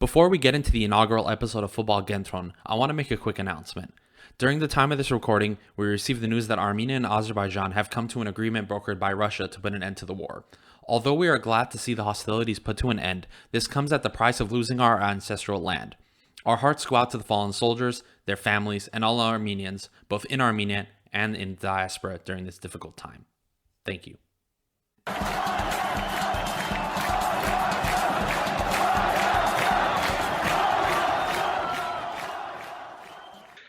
Before we get into the inaugural episode of Football Kentron, I want to make a quick announcement. During the time of this recording, we received the news that Armenia and Azerbaijan have come to an agreement brokered by Russia to put an end to the war. Although we are glad to see the hostilities put to an end, this comes at the price of losing our ancestral land. Our hearts go out to the fallen soldiers, their families, and all Armenians, both in Armenia and in Diaspora during this difficult time. Thank you.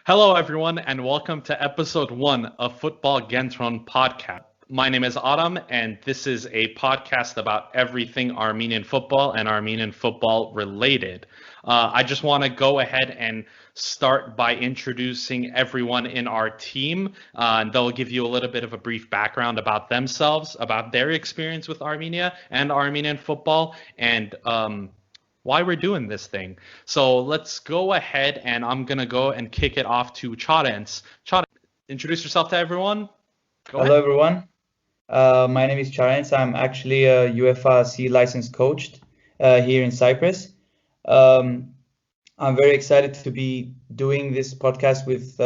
Hello, everyone, and welcome to episode 1 of Football Kentron podcast. My name is Adam, and this is a podcast about everything Armenian football and Armenian football related. I just want to go ahead and start by introducing everyone in our team. And they'll give you a little bit of a brief background about themselves, about their experience with Armenia and Armenian football, and why we're doing this thing. So let's go ahead, and I'm going to go and kick it off to Charens. Charens, introduce yourself to everyone. Hello, everyone. My name is Charens. I'm actually a UEFA C licensed coach here in Cyprus. I'm very excited to be doing this podcast with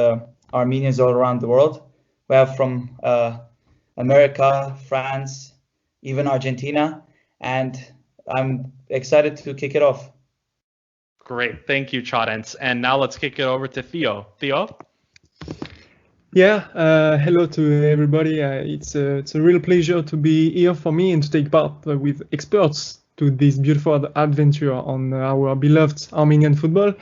Armenians all around the world. We have from America, France, even Argentina, and I'm excited to kick it off. Great. Thank you, Charens. And now let's kick it over to Theo. Theo? Yeah, hello to everybody. It's a real pleasure to be here for me and to take part with experts to this beautiful adventure on our beloved Armenian football.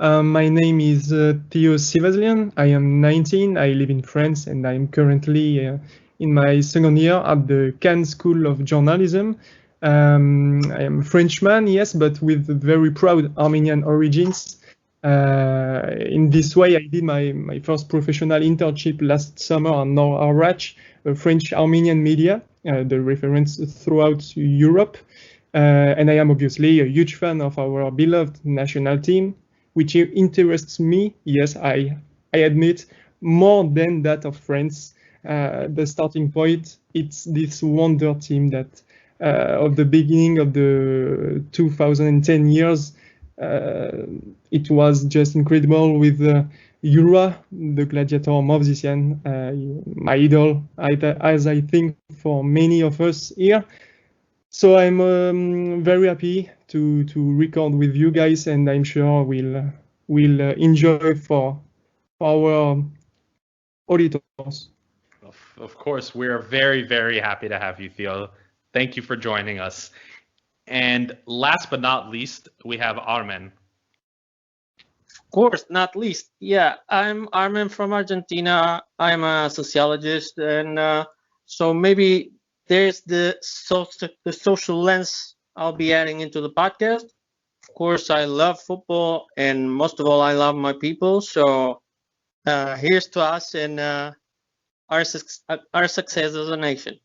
My name is Theo Sivaslian. I am 19. I live in France, and I'm currently in my second year at the Cannes School of Journalism. I am a Frenchman, yes, but with very proud Armenian origins. In this way, I did my first professional internship last summer on Norwach, a French Armenian media, the reference throughout Europe. And I am obviously a huge fan of our beloved national team, which interests me, yes, I admit, more than that of France. The starting point, it's this wonder team that of the beginning of the 2010 years, it was just incredible with Yura, the gladiator musician, my idol, as I think for many of us here. So I'm very happy to record with you guys, and I'm sure we'll enjoy for our auditors. Of course, we're very, very happy to have you, Theo. Thank you for joining us. And last but not least, we have Armen. Of course, not least. Yeah, I'm Armen from Argentina. I'm a sociologist, and so maybe there's the social lens I'll be adding into the podcast. Of course, I love football, and most of all, I love my people. So here's to us and our success as a nation.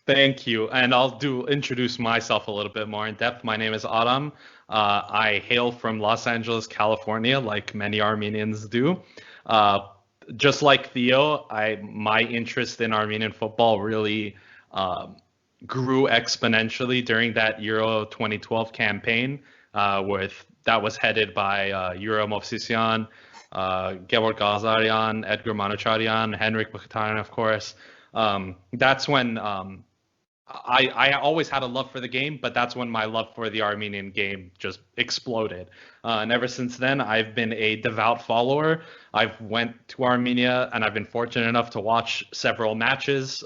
Thank you. And I'll introduce myself a little bit more in depth. My name is Adam. I hail from Los Angeles, California, like many Armenians do. Just like Theo, my interest in Armenian football really grew exponentially during that Euro 2012 campaign, that was headed by Euro Movsisyan, Georg Gazaryan, Edgar Manucharyan, Henrik Mkhitaryan, of course. That's when I always had a love for the game, but that's when my love for the Armenian game just exploded. And ever since then, I've been a devout follower. I've went to Armenia, and I've been fortunate enough to watch several matches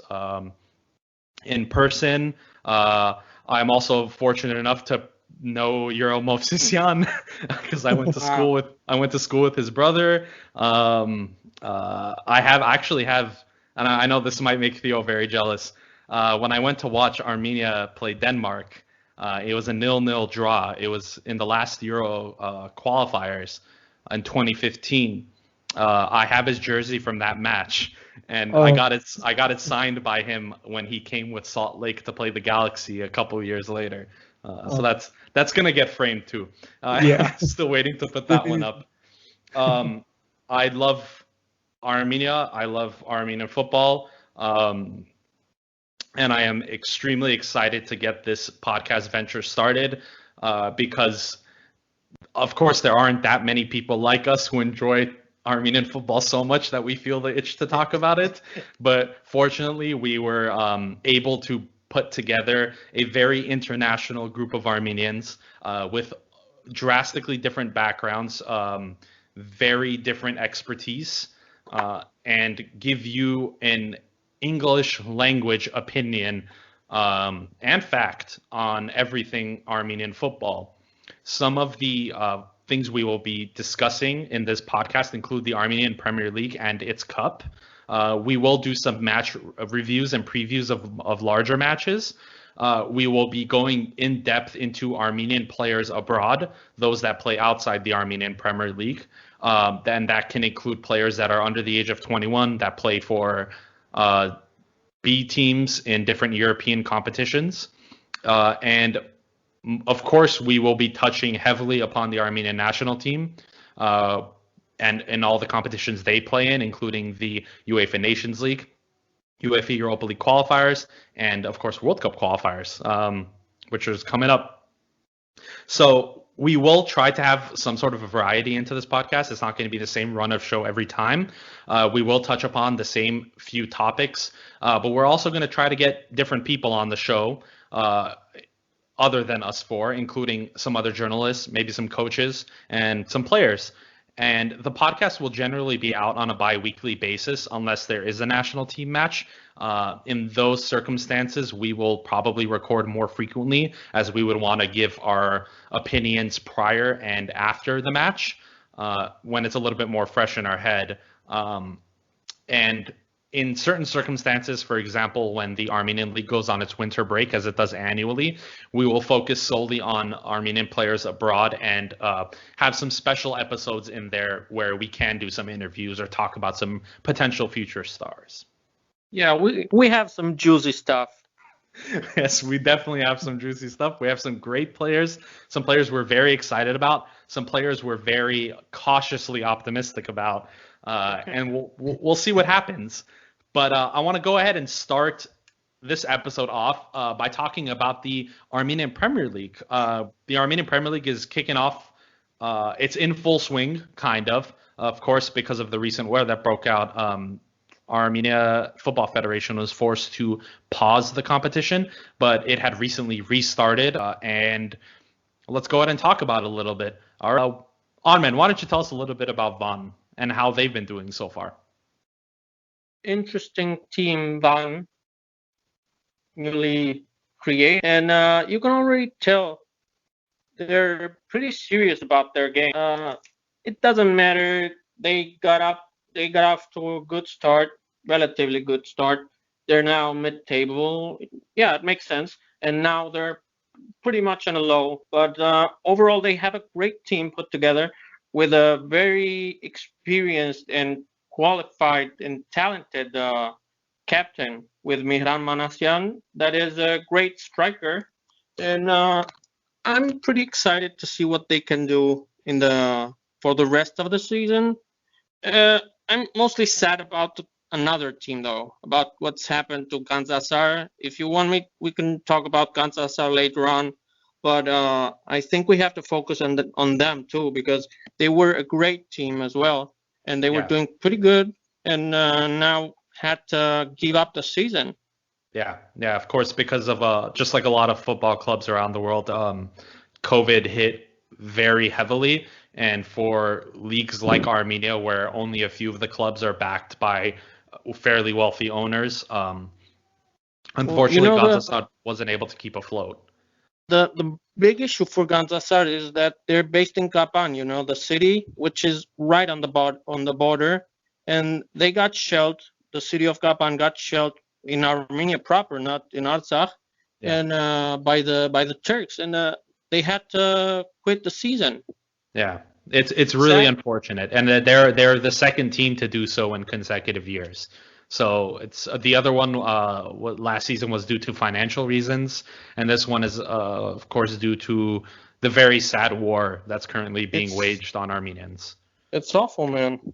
in person. I'm also fortunate enough to know Euro Movsisyan because I went to school with his brother. I have, and I know this might make Theo very jealous. When I went to watch Armenia play Denmark, it was a 0-0 draw. It was in the last Euro qualifiers in 2015. I have his jersey from that match, and I got it signed by him when he came with Salt Lake to play the Galaxy a couple years later. So that's gonna get framed too. Yeah. Still waiting to put that one up. I love Armenia. I love Armenian football. And I am extremely excited to get this podcast venture started. because, of course, there aren't that many people like us who enjoy Armenian football so much that we feel the itch to talk about it. But fortunately, we were able to put together a very international group of Armenians with drastically different backgrounds, very different expertise, and give you an English language opinion and fact on everything Armenian football. Some of the things we will be discussing in this podcast include the Armenian Premier League and its cup. We will do some match reviews and previews of larger matches. We will be going in depth into Armenian players abroad, those that play outside the Armenian Premier League. Then that can include players that are under the age of 21 that play for B teams in different European competitions. And of course, we will be touching heavily upon the Armenian national team and all the competitions they play in, including the UEFA Nations League, UEFA Europa League qualifiers, and of course World Cup qualifiers, which is coming up. So we will try to have some sort of a variety into this podcast. It's not going to be the same run of show every time. We will touch upon the same few topics, but we're also going to try to get different people on the show other than us four, including some other journalists, maybe some coaches, and some players. And the podcast will generally be out on a bi-weekly basis unless there is a national team match. In those circumstances, we will probably record more frequently, as we would want to give our opinions prior and after the match when it's a little bit more fresh in our head. And in certain circumstances, for example, when the Armenian League goes on its winter break, as it does annually, we will focus solely on Armenian players abroad and have some special episodes in there where we can do some interviews or talk about some potential future stars. Yeah, we have some juicy stuff. Yes, we definitely have some juicy stuff. We have some great players, some players we're very excited about, some players we're very cautiously optimistic about, and we'll see what happens. But I want to go ahead and start this episode off by talking about the Armenian Premier League. The Armenian Premier League is kicking off. It's in full swing, kind of course, because of the recent war that broke out. Armenia Football Federation was forced to pause the competition, but it had recently restarted. And let's go ahead and talk about it a little bit. All right, Armen, why don't you tell us a little bit about Van and how they've been doing so far? Interesting team, Van, newly created, and you can already tell they're pretty serious about their game. It doesn't matter. They got off to a good start, relatively good start. They're now mid-table. Yeah, it makes sense. And now they're pretty much on a low. But overall, they have a great team put together with a very experienced and qualified and talented captain with Mihran Manasyan. That is a great striker. And I'm pretty excited to see what they can do for the rest of the season. I'm mostly sad about another team, though, about what's happened to Gandzasar. If you want me, we can talk about Gandzasar later on. But I think we have to focus on them, too, because they were a great team as well. And they were doing pretty good and now had to give up the season. Yeah, of course, because of just like a lot of football clubs around the world, COVID hit very heavily. And for leagues like Armenia, where only a few of the clubs are backed by fairly wealthy owners, unfortunately, Gandzasar wasn't able to keep afloat. The big issue for Gandzasar is that they're based in Kapan, the city, which is right on the border, and they got shelled. The city of Kapan got shelled in Armenia proper, not in Artsakh, and by the Turks, and they had to quit the season. Yeah, it's really unfortunate, and they're the second team to do so in consecutive years. So it's the other one. Last season was due to financial reasons, and this one is, of course, due to the very sad war that's currently being waged on Armenians. It's awful, man.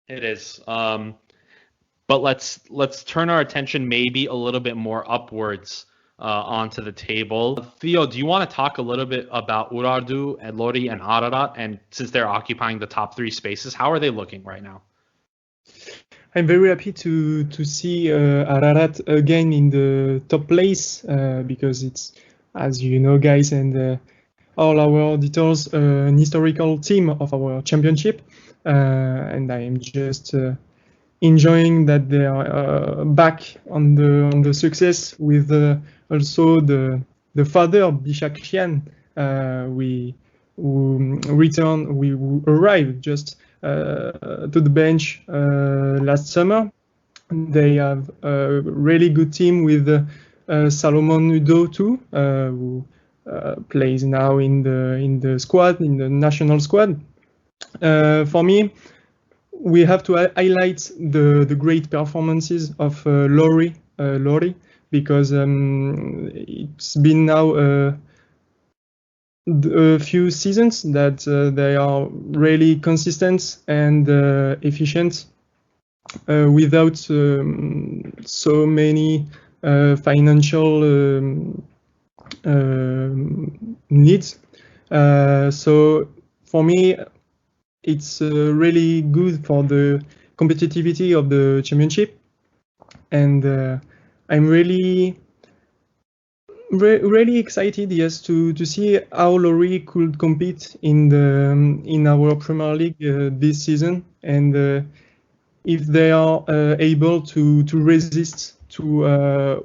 It is. But let's turn our attention maybe a little bit more upwards onto the table. Theo, do you want to talk a little bit about Urartu and Lori and Ararat? And since they're occupying the top 3 spaces, how are they looking right now? I'm very happy to see Ararat again in the top place because it's, as you know, guys, and all our auditors, an historical team of our championship, and I am just enjoying that they are back on the success with also the father Bishakshian. We arrived just to the bench last summer. They have a really good team with Salomon Udo too, who plays now in the squad, in the national squad. For me, we have to highlight the great performances of Lori, because it's been now a few seasons that they are really consistent and efficient without so many financial needs. So for me, it's really good for the competitivity of the championship, and I'm really excited, yes, to see how Lori could compete in our Premier League this season, and if they are able to resist to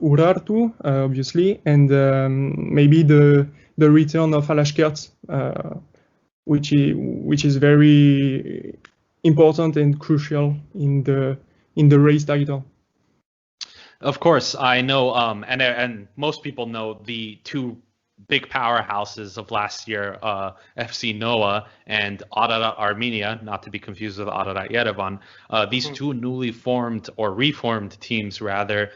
Urartu, obviously, and maybe the return of Alashkert, which is very important and crucial in the race title. Of course, I know, and most people know the 2 big powerhouses of last year, FC Noah and Ararat Armenia, not to be confused with Ararat Yerevan. These 2 newly formed or reformed teams, rather,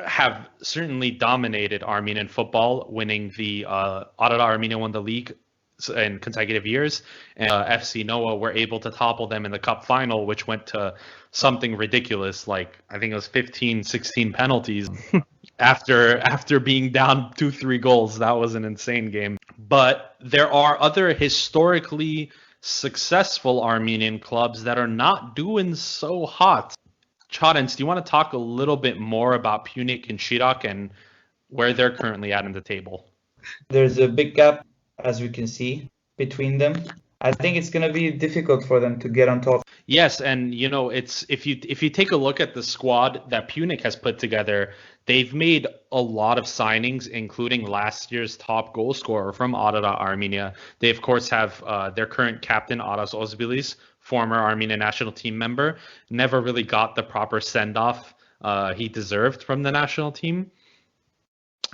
have certainly dominated Armenian football, winning the Ararat Armenia won the league in consecutive years, and FC Noah were able to topple them in the cup final, which went to something ridiculous, like I think it was 15, 16 penalties after being down 2-3 goals. That was an insane game. But there are other historically successful Armenian clubs that are not doing so hot. Chadens, do you want to talk a little bit more about Punic and Shirak and where they're currently at in the table? There's a big gap, as we can see, between them. I think it's going to be difficult for them to get on top. Yes, and it's if you take a look at the squad that Punic has put together, they've made a lot of signings, including last year's top goal scorer from Ararat Armenia. They of course have their current captain Aras Ozbilis, former Armenian national team member, never really got the proper send-off he deserved from the national team.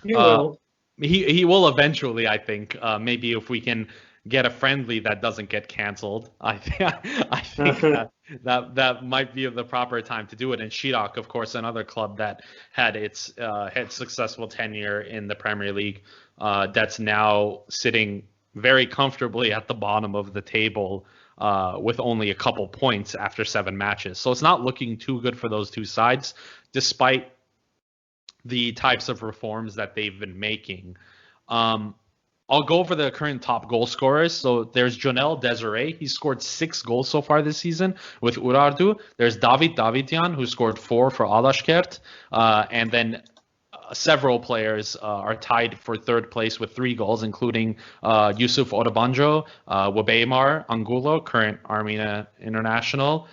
He will. He will eventually, I think. Maybe if we can get a friendly that doesn't get canceled, I think that might be the proper time to do it. And Shirak, of course, another club that had its successful tenure in the Premier League, that's now sitting very comfortably at the bottom of the table with only a couple points after 7 matches. So it's not looking too good for those 2 sides, despite the types of reforms that they've been making. I'll go over the current top goal scorers. So there's Jonel Desiree. He scored 6 goals so far this season with Urartu. There's David Davidian, who scored 4 for Alashkert. And then several players are tied for 3rd place with 3 goals, including Yusuf Odabanjo, Wabeimar Angulo, current Armenia international,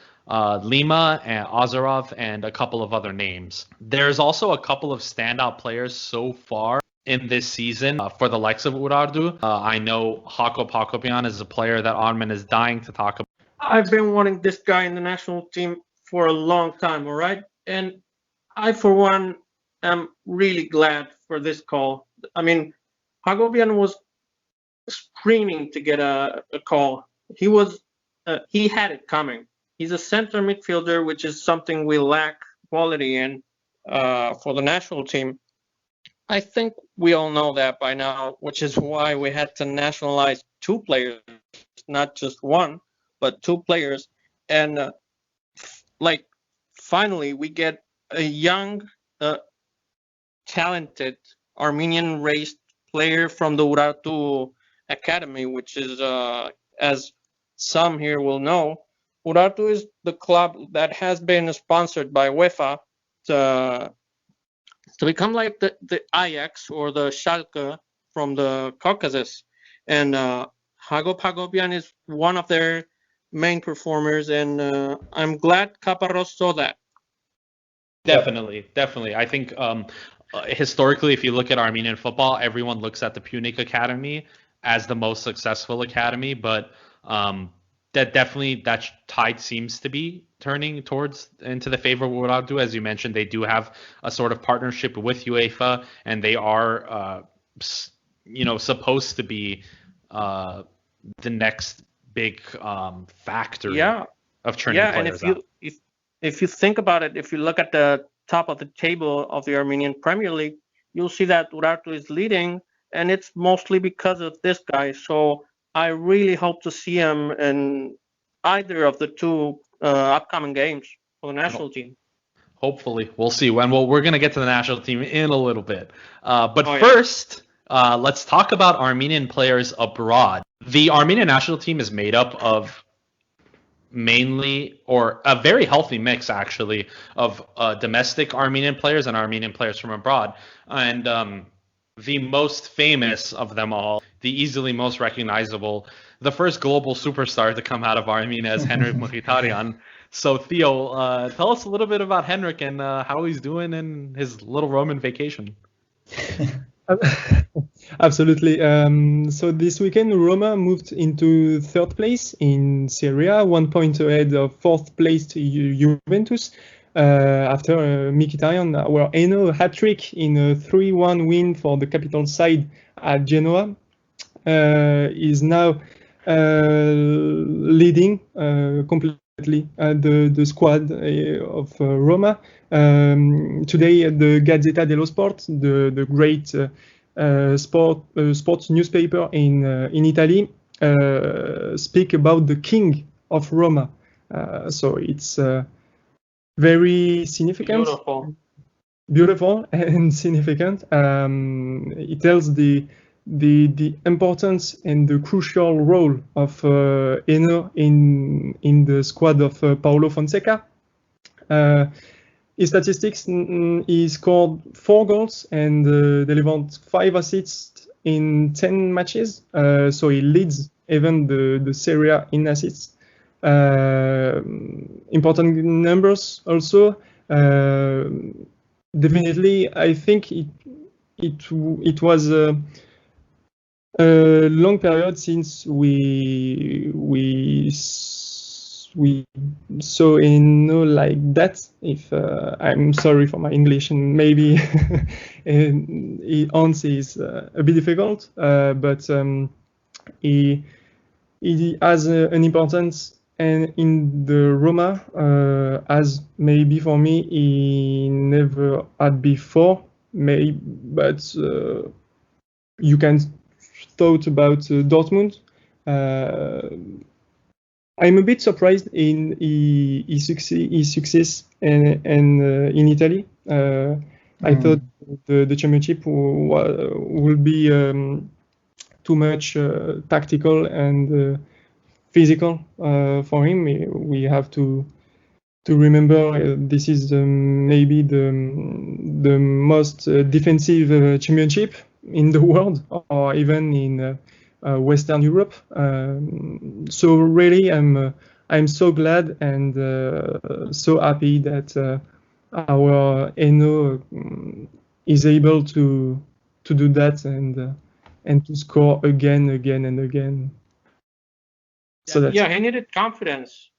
Lima and Azarov, and a couple of other names. There's also a couple of standout players so far in this season for the likes of Urartu. I know Hakop Hakopian is a player that Armen is dying to talk about. I've been wanting this guy in the national team for a long time, all right? And I, for one, am really glad for this call. I mean, Hakopian was screaming to get a call. He had it coming. He's a center midfielder, which is something we lack quality in for the national team. I think we all know that by now, which is why we had to nationalize 2 players, not just 1, but 2 players. And finally, we get a young, talented Armenian raised player from the Urartu Academy, which is, as some here will know, Urartu is the club that has been sponsored by UEFA to become like the Ajax or the Schalke from the Caucasus. And Hagop Hagopian is one of their main performers, and I'm glad Caparros saw that. Definitely. I think historically, if you look at Armenian football, everyone looks at the Punic Academy as the most successful academy, but that tide seems to be turning into the favor of Urartu. As you mentioned, they do have a sort of partnership with UEFA, and they are supposed to be the next big factory of turning players out. And if you think about it, if you look at the top of the table of the Armenian Premier League, you'll see that Urartu is leading, and it's mostly because of this guy. So I really hope to see him in either of the two upcoming games for the national team. Hopefully. We'll see. We're going to get to the national team in a little bit. First, let's talk about Armenian players abroad. The Armenian national team is made up of mainly, or a very healthy mix actually, of domestic Armenian players and Armenian players from abroad. And the most famous of them all, the easily most recognizable, the first global superstar to come out of Armenia is Henrik Mkhitaryan. So Theo, tell us a little bit about Henrik and how he's doing in his little Roman vacation. Absolutely. So this weekend, Roma moved into third place in Serie A, 1 point ahead of fourth place Juventus. After Mkhitaryan, our Eno hat-trick in a 3-1 win for the capital side at Genoa, is now leading completely the squad of Roma. Today, the Gazzetta dello Sport, the great sports newspaper in Italy, speak about the king of Roma. So it's very significant, beautiful and significant. It tells the importance and the crucial role of Eno in the squad of Paulo Fonseca. His statistics: he scored 4 goals and delivered 5 assists in 10 matches. So he leads even the Serie A in assists. Important numbers also. Definitely, I think it was a long period since we saw Eno like that. If I'm sorry for my English, and maybe Hans is a bit difficult, but he has an importance and in the Roma, as maybe for me he never had before. But you can thought about Dortmund. I'm a bit surprised in his success and in Italy. I thought the championship would be too much tactical and physical for him. We have to remember this is maybe the most defensive championship in the world, or even in Western Europe. So really, I'm so glad and so happy that our Eno is able to do that and to score again and again. So he needed confidence.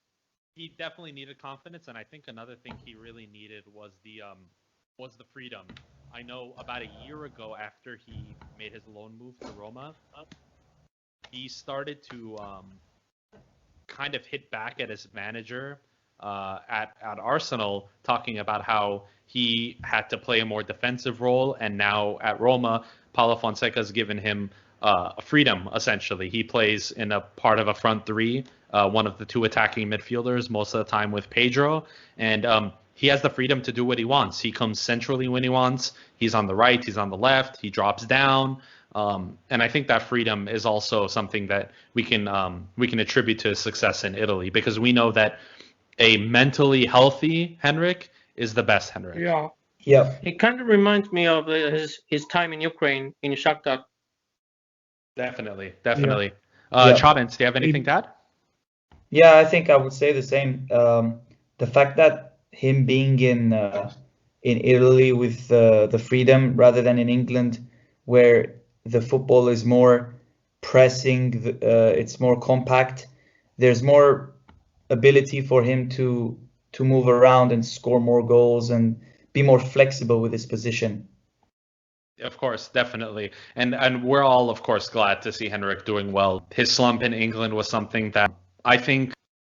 He definitely needed confidence, and I think another thing he really needed was the freedom. I know about a year ago, after he made his loan move to Roma, he started to kind of hit back at his manager at Arsenal, talking about how he had to play a more defensive role, and now at Roma, Paulo Fonseca has given him freedom, essentially. He plays in a part of a front three, one of the 2 attacking midfielders, most of the time with Pedro, and he has the freedom to do what he wants. He comes centrally when he wants. He's on the right. He's on the left. He drops down. And I think that freedom is also something that we can attribute to his success in Italy, because we know that a mentally healthy Henrik is the best Henrik. Yeah. Yeah. He kind of reminds me of his time in Ukraine in Shakhtar. Definitely. Yeah. Chadens, do you have anything to add? Yeah, I think I would say the same. The fact that him being in Italy with the freedom rather than in England, where the football is more pressing, it's more compact. There's more ability for him to move around and score more goals and be more flexible with his position. Of course, definitely. And we're all, of course, glad to see Henrik doing well. His slump in England was something that I think,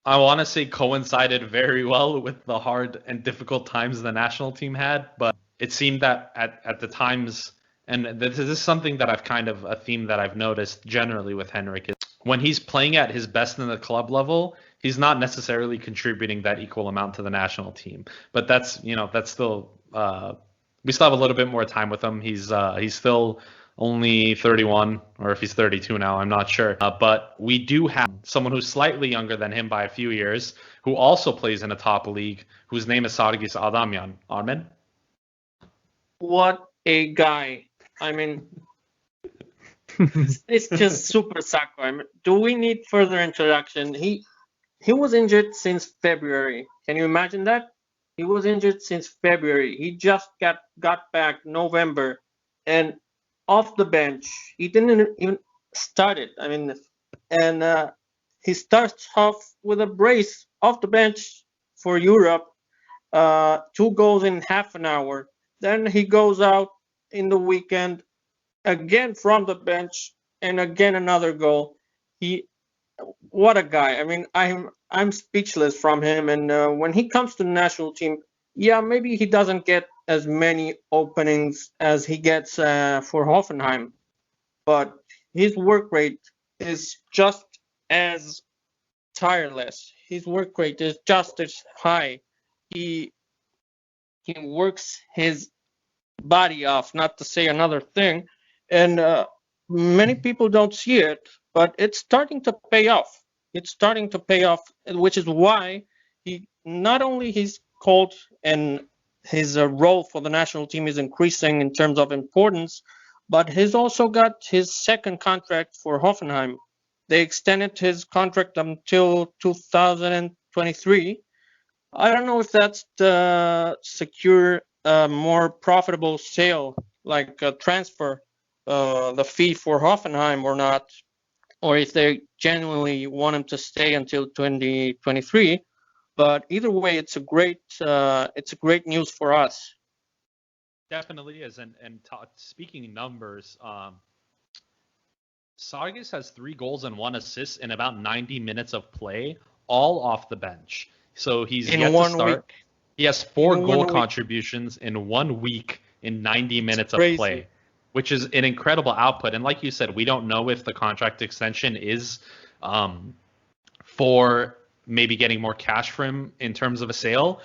I want to say, coincided very well with the hard and difficult times the national team had. But it seemed that at the times, and this is something that I've kind of, a theme that I've noticed generally with Henrik, is when he's playing at his best in the club level, he's not necessarily contributing that equal amount to the national team. But that's still, we still have a little bit more time with him. He's still only 31, or if he's 32 now, I'm not sure. But we do have someone who's slightly younger than him by a few years, who also plays in a top league, whose name is Sargis Adamyan. Armen? What a guy. I mean, it's just super soccer. I mean, do we need further introduction? He was injured since February. Can you imagine that? He was injured since February. He just got back November, and off the bench. He didn't even start it. I mean, and he starts off with a brace off the bench for Europe, 2 goals in half an hour. Then he goes out in the weekend again from the bench and again another goal. What a guy. I mean, I'm speechless from him. And when he comes to the national team, yeah, maybe he doesn't get as many openings as he gets for Hoffenheim, but his work rate is just as tireless. His work rate is just as high. He works his body off, not to say another thing, and many people don't see it, but it's starting to pay off. It's starting to pay off, which is why he not only he's called and his role for the national team is increasing in terms of importance, but he's also got his second contract for Hoffenheim. They extended his contract until 2023. I don't know if that's to secure a more profitable sale, like a transfer, the fee for Hoffenheim or not, or if they genuinely want him to stay until 2023. But either way, it's a great news for us. Definitely is. And speaking numbers, Sargis has 3 goals and 1 assist in about 90 minutes of play, all off the bench. So he's in yet 1 to start. week. He has 4 goal contributions in 1 week in 90 minutes of play, which is an incredible output. And like you said, we don't know if the contract extension is for maybe getting more cash for him in terms of a sale,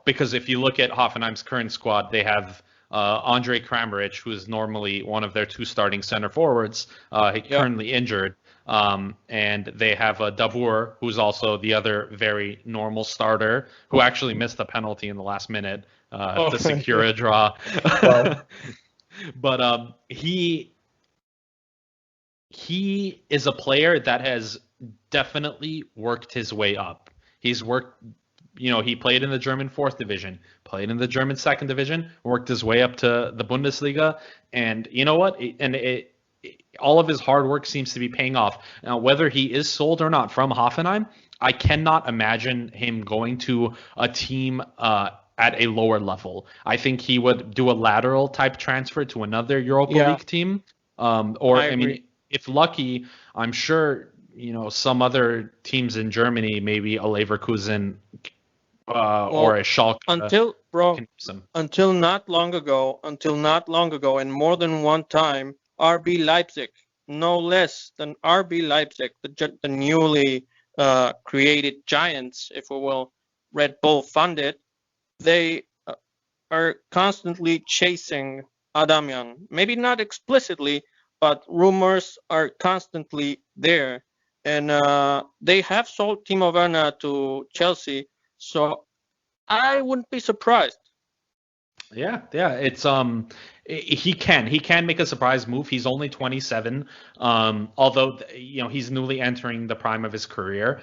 because if you look at Hoffenheim's current squad, they have Andre Kramaric, who is normally one of their 2 starting center forwards, currently injured, and they have Dabur, who's also the other very normal starter, who actually missed a penalty in the last minute to secure a draw. But he is a player that has definitely worked his way up. He's worked, he played in the German 4th division, played in the German 2nd division, worked his way up to the Bundesliga, and you know what? All of his hard work seems to be paying off. Now, whether he is sold or not from Hoffenheim, I cannot imagine him going to a team at a lower level. I think he would do a lateral type transfer to another Europa League team, or I mean, if lucky, I'm sure some other teams in Germany, maybe a Leverkusen or a Schalke. Until not long ago, and more than one time, RB Leipzig, no less than RB Leipzig, the newly created giants, if we will, Red Bull funded, they are constantly chasing Adamian. Maybe not explicitly, but rumors are constantly there. And they have sold Timo Werner to Chelsea, so I wouldn't be surprised. Yeah, it's he can make a surprise move. He's only 27, although he's newly entering the prime of his career.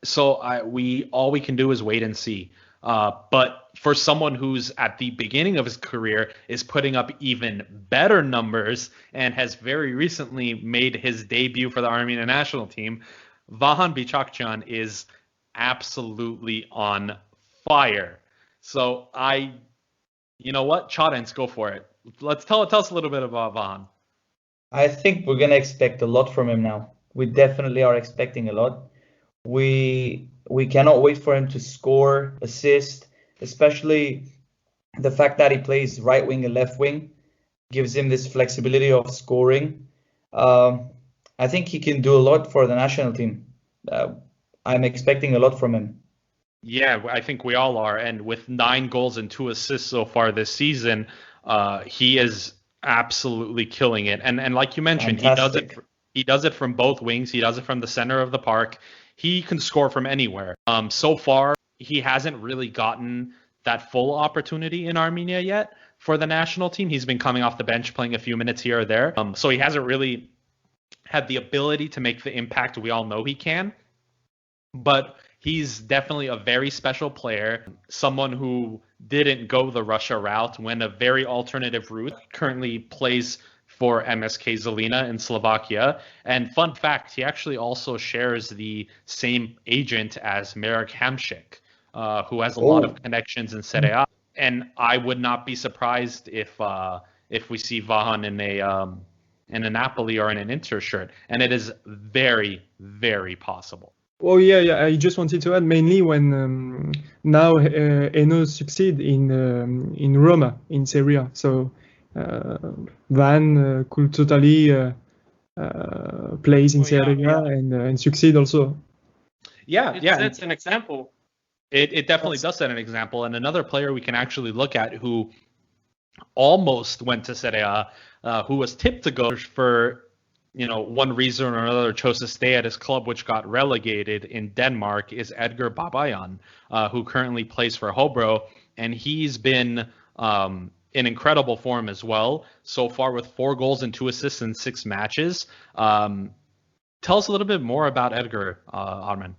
So all we can do is wait and see. But for someone who's at the beginning of his career is putting up even better numbers and has very recently made his debut for the Armenian national team, Vahan Bichakjian is absolutely on fire. So you know what? Chadens, go for it. Let's tell us a little bit about Vahan. I think we're gonna expect a lot from him now. We definitely are expecting a lot. We cannot wait for him to score, assist, especially the fact that he plays right wing and left wing gives him this flexibility of scoring. I think he can do a lot for the national team. I'm expecting a lot from him. Yeah, I think we all are. And with 9 goals and 2 assists so far this season, he is absolutely killing it. And like you mentioned, Fantastic. he does it from both wings. He does it from the center of the park. He can score from anywhere. So far, he hasn't really gotten that full opportunity in Armenia yet for the national team. He's been coming off the bench, playing a few minutes here or there. So he hasn't really had the ability to make the impact we all know he can. But he's definitely a very special player, someone who didn't go the Russia route, went a very alternative route, currently plays for MSK Zelina in Slovakia. And fun fact, he actually also shares the same agent as Marek Hamšík, who has a lot of connections in Serie A. And I would not be surprised if we see Vahan in a Napoli or in an Inter shirt. And it is very, very possible. Oh yeah. I just wanted to add mainly when now Eno succeed in Roma in Serie A, so Van could totally plays in Serie A and succeed also. Yeah, It's an example. It definitely does set an example, and another player we can actually look at who almost went to Serie A, who was tipped to go for one reason or another chose to stay at his club, which got relegated in Denmark, is Edgar Babayan, who currently plays for Hobro, and he's been in incredible form as well so far with 4 goals and 2 assists in 6 matches. Tell us a little bit more about Edgar, Armen.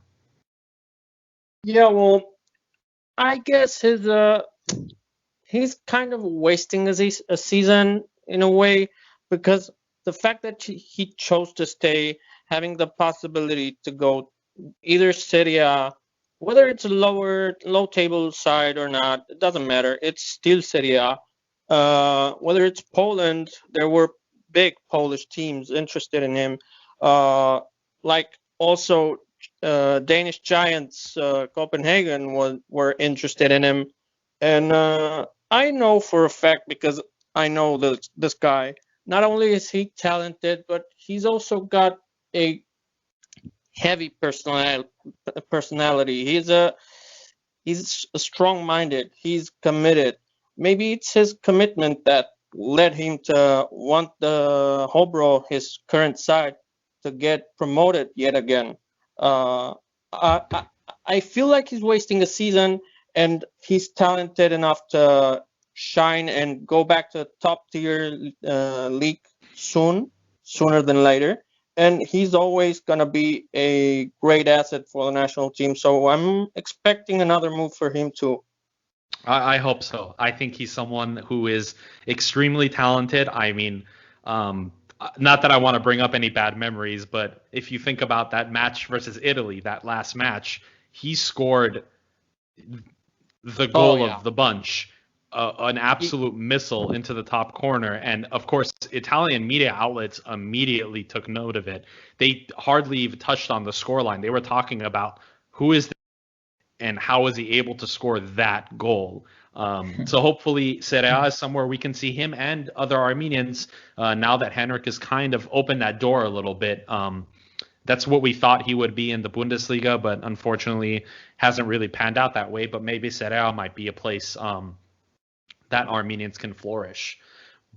Yeah, well, I guess he's kind of wasting a season in a way, because the fact that he chose to stay, having the possibility to go either Serie A, whether it's a low table side or not, it doesn't matter. It's still Serie A. Whether it's Poland, there were big Polish teams interested in him, like also Danish giants, Copenhagen were interested in him, and I know for a fact, because I know this guy. Not only is he talented, but he's also got a heavy personality. He's strong-minded. He's committed. Maybe it's his commitment that led him to want the Hobro, his current side, to get promoted yet again. I feel like he's wasting a season, and he's talented enough to shine and go back to top tier league sooner than later. And he's always going to be a great asset for the national team. So I'm expecting another move for him too. I hope so. I think he's someone who is extremely talented. I mean, not that I want to bring up any bad memories, but if you think about that match versus Italy, that last match, he scored the goal of the bunch. An absolute missile into the top corner. And of course, Italian media outlets immediately took note of it. They hardly even touched on the scoreline. They were talking about who is this and how is he able to score that goal. So hopefully Serie A is somewhere we can see him and other Armenians now that Henrik has kind of opened that door a little bit. that's what we thought he would be in the Bundesliga, but unfortunately hasn't really panned out that way. But maybe Serie A might be a place that Armenians can flourish.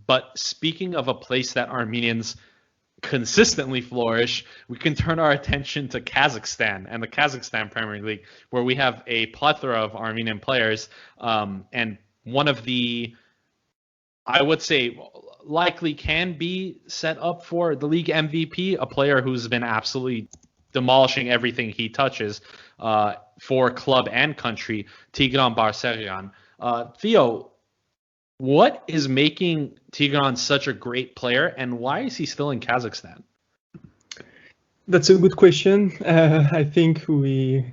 But speaking of a place that Armenians consistently flourish, we can turn our attention to Kazakhstan and the Kazakhstan Premier League, where we have a plethora of Armenian players, and one of the, I would say, likely can be set up for the league MVP, a player who's been absolutely demolishing everything he touches for club and country, Tigran Barseghian. Theo, what is making Tigran such a great player, and why is he still in Kazakhstan? That's a good question. I think we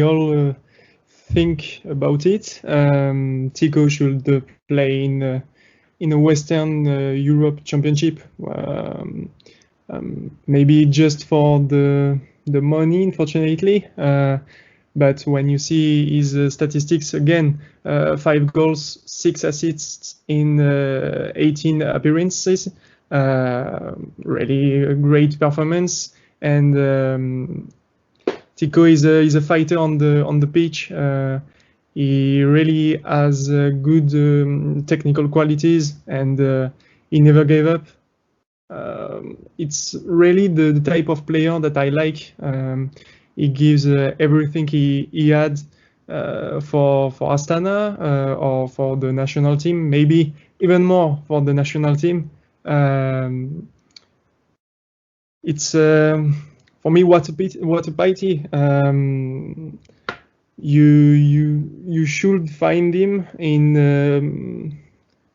all think about it. Tico should play in a Western Europe Championship, maybe just for the money, unfortunately. But when you see his statistics again, 5 goals, 6 assists in 18 appearances, really a great performance. And Tico is a fighter on the pitch. He really has good technical qualities, and he never gave up. It's really the type of player that I like. He gives everything he had for Astana or for the national team, maybe even more for the national team. It's for me, what a pity. You should find him in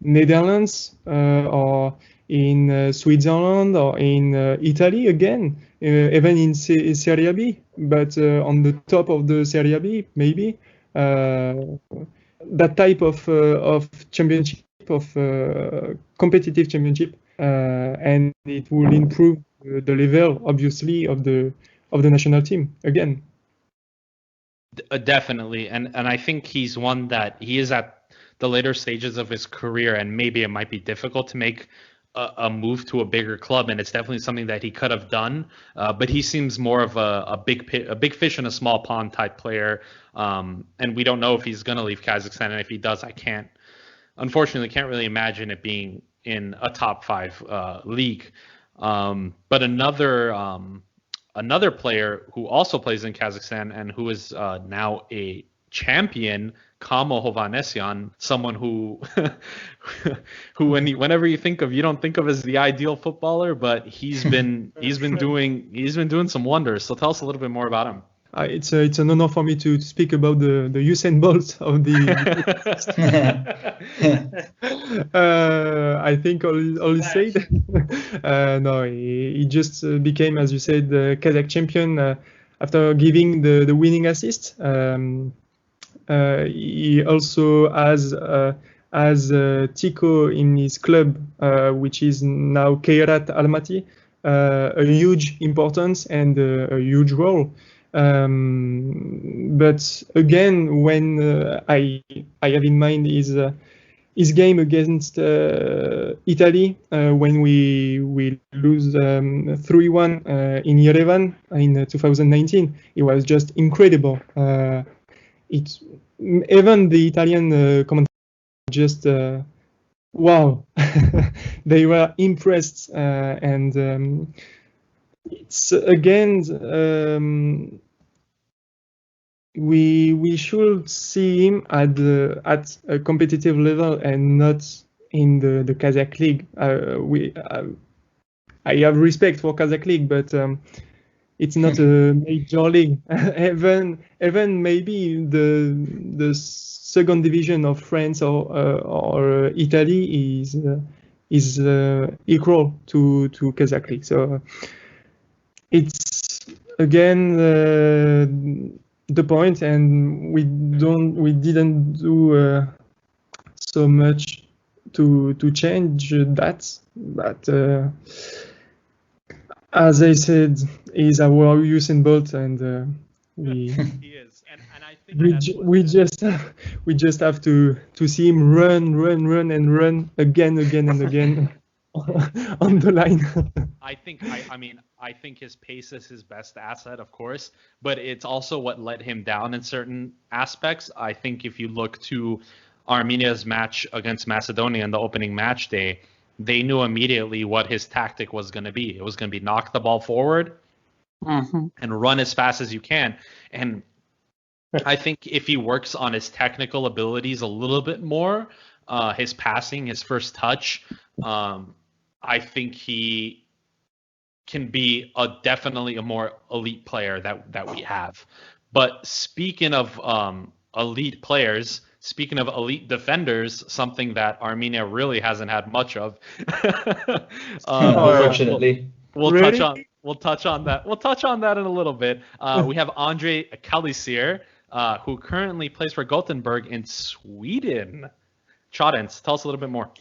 Netherlands or in Switzerland or in Italy again, even in Serie B, but on the top of the Serie B, maybe. That type of championship, of competitive championship, and it will improve the level, obviously, of the national team again. Definitely, and I think he's one that he is at the later stages of his career, and maybe it might be difficult to make a move to a bigger club, and it's definitely something that he could have done. But he seems more of a big fish in a small pond type player, and we don't know if he's going to leave Kazakhstan, and if he does, unfortunately can't really imagine it being in a top 5 league. But another player who also plays in Kazakhstan and who is now a champion, Kamo Hovhannisyan, someone who whenever you don't think of as the ideal footballer, but he's been doing some wonders. So tell us a little bit more about him. It's an honor for me to speak about the Usain Bolt of the. I think all said. No, he just became, as you said, the Kazakh champion after giving the winning assist. He also has Tico in his club, which is now Kairat Almaty, a huge importance and a huge role. But again, when I have in mind his game against Italy, when we lose 3-1 in Yerevan in 2019, it was just incredible. Even the Italian commentators just wow, they were impressed, and it's again we should see him at a competitive level and not in the Kazakh league. I have respect for Kazakh league, but it's not a major league. even maybe the second division of France or Italy is equal to Kazakh league. So it's again the point, and we didn't do so much to change that, but as I said, he's our Usain Bolt, and he is, and I think we just have to see him run again and again. on the line. I think his pace is his best asset, of course, but it's also what let him down in certain aspects. I think if you look to Armenia's match against Macedonia in the opening match day, they knew immediately what his tactic was going to be. It was going to be knock the ball forward and run as fast as you can. And I think if he works on his technical abilities a little bit more, his passing, his first touch, I think he can be definitely a more elite player that we have. But speaking of elite players, speaking of elite defenders, something that Armenia really hasn't had much of. Unfortunately. We'll touch on that. We'll touch on that in a little bit. We have Andre Kalisir, who currently plays for Gothenburg in Sweden. Charens, tell us a little bit more.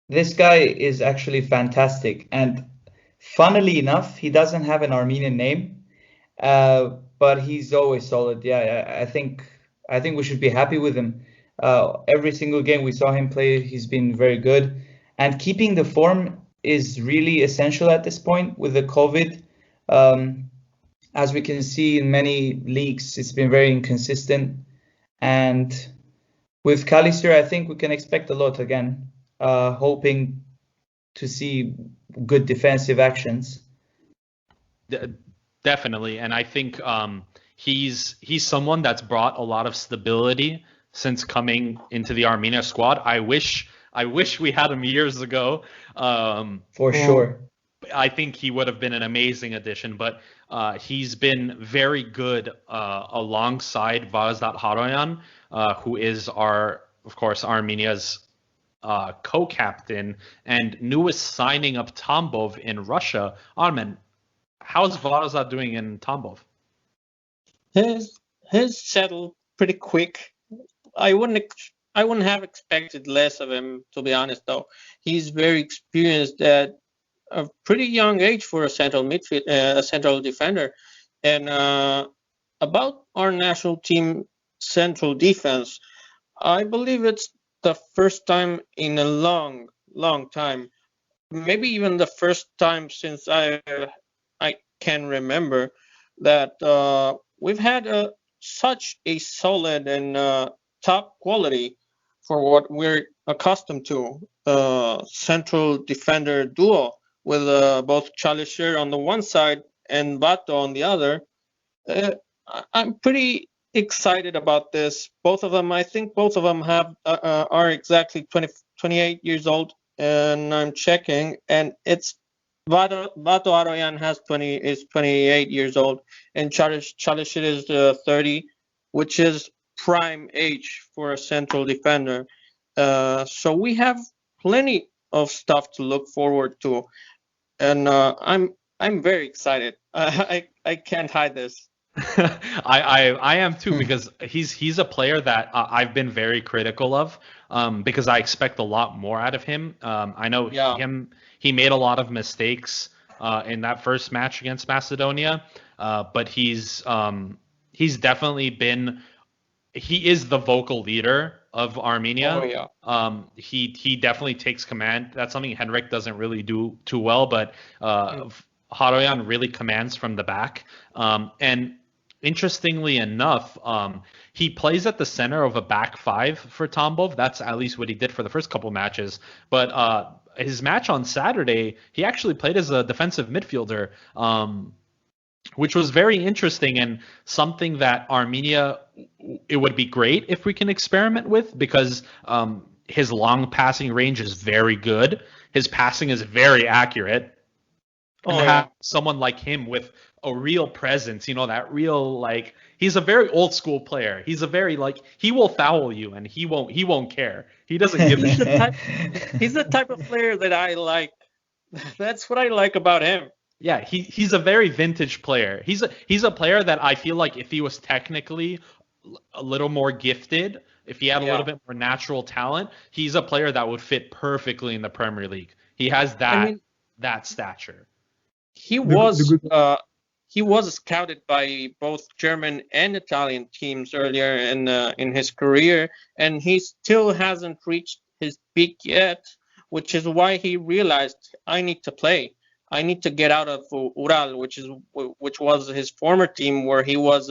This guy is actually fantastic, and funnily enough, he doesn't have an Armenian name, but he's always solid. Yeah, I think we should be happy with him. Every single game we saw him play, he's been very good, and keeping the form is really essential at this point with the COVID. As we can see in many leagues, it's been very inconsistent, and with Kalisir, I think we can expect a lot again. Hoping to see good defensive actions. Definitely, and I think he's someone that's brought a lot of stability since coming into the Armenia squad. I wish we had him years ago. For sure. I think he would have been an amazing addition, but he's been very good alongside Varazdat Haroyan, who is of course, Armenia's co-captain and newest signing of Tambov in Russia. Armen, how's Varazdat doing in Tambov? He's settled pretty quick. I wouldn't have expected less of him, to be honest. Though he's very experienced at a pretty young age for a central midfield, a central defender. And about our national team central defense, I believe it's the first time in a long time, maybe even the first time since I can remember, that we've had such a solid and top quality for what we're accustomed to. Central defender duo with both Çalışır on the one side and Bato on the other. I'm pretty excited about this. Both of them, I think both of them are exactly 28 years old, and I'm checking, and it's Bato Aroyan is 28 years old, and Çalışır is 30, which is prime age for a central defender. So we have plenty of stuff to look forward to, and I'm very excited. I can't hide this. I am too, because he's a player that I've been very critical of, because I expect a lot more out of him. I know he made a lot of mistakes in that first match against Macedonia, but he's definitely been. He is the vocal leader of Armenia. Oh, yeah. He definitely takes command. That's something Henrik doesn't really do too well, but Haroyan really commands from the back. And interestingly enough, he plays at the center of a back five for Tambov. That's at least what he did for the first couple matches. But his match on Saturday, he actually played as a defensive midfielder, which was very interesting and something that Armenia, it would be great if we can experiment with, because his long passing range is very good. His passing is very accurate. And have someone like him with a real presence, that real, he's a very old school player. He's a very, he will foul you and he won't care. He doesn't give a shit. He's the type of player that I like. That's what I like about him. Yeah, he's a very vintage player. He's a player that I feel like if he was technically a little more gifted, if he had a little bit more natural talent, he's a player that would fit perfectly in the Premier League. He has that stature. He was scouted by both German and Italian teams earlier in his career, and he still hasn't reached his peak yet. which is why he realized I need to play. I need to get out of Ural, which was his former team, where he was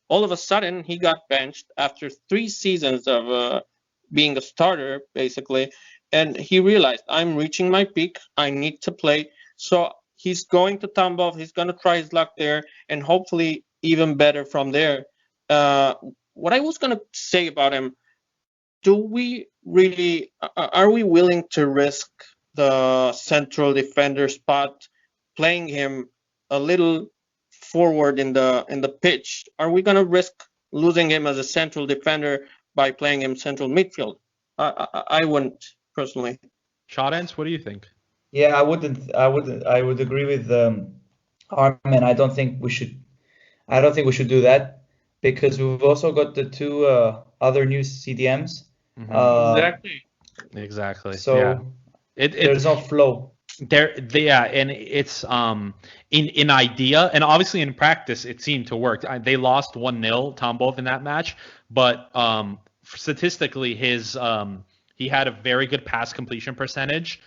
all of a sudden he got benched after 3 seasons of being a starter, basically, and he realized I'm reaching my peak. I need to play. So he's going to Tambov. He's going to try his luck there, and hopefully even better from there. What I was going to say about him, are we willing to risk the central defender spot, playing him a little forward in the pitch? Are we going to risk losing him as a central defender by playing him central midfield? I wouldn't personally. Shadens, what do you think? Yeah, I wouldn't. I would agree with Armin. I don't think we should do that, because we've also got the two other new CDMs. Exactly. So yeah. There's no flow. And it's in idea, and obviously in practice it seemed to work. They lost 1-0 Tambov in that match, but statistically he had a very good pass completion percentage.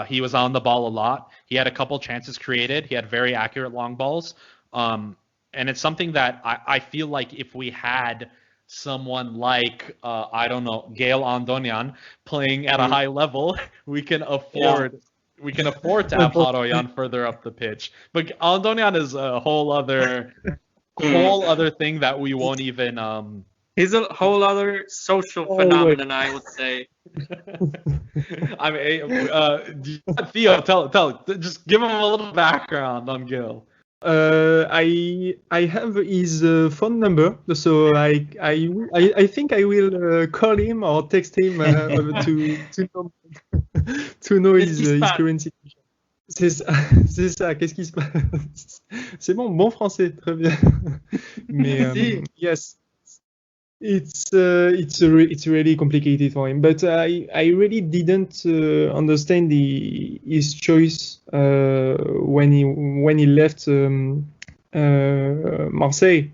He was on the ball a lot. He had a couple chances created. He had very accurate long balls. And it's something that I feel like if we had someone like I don't know, Gail Andonian playing at a high level, we can afford to have Haroyan further up the pitch. But Andonian is a whole other thing that we won't even He's a whole other social phenomenon, I would say. I mean, Theo, tell, just give him a little background on Gil. I have his phone number, so I think I will call him or text him to know his current situation. C'est ça, qu'est-ce qui se passe? C'est bon français, très bien. Mais yes, it's really complicated for him. But I really didn't understand his choice when he left Marseille,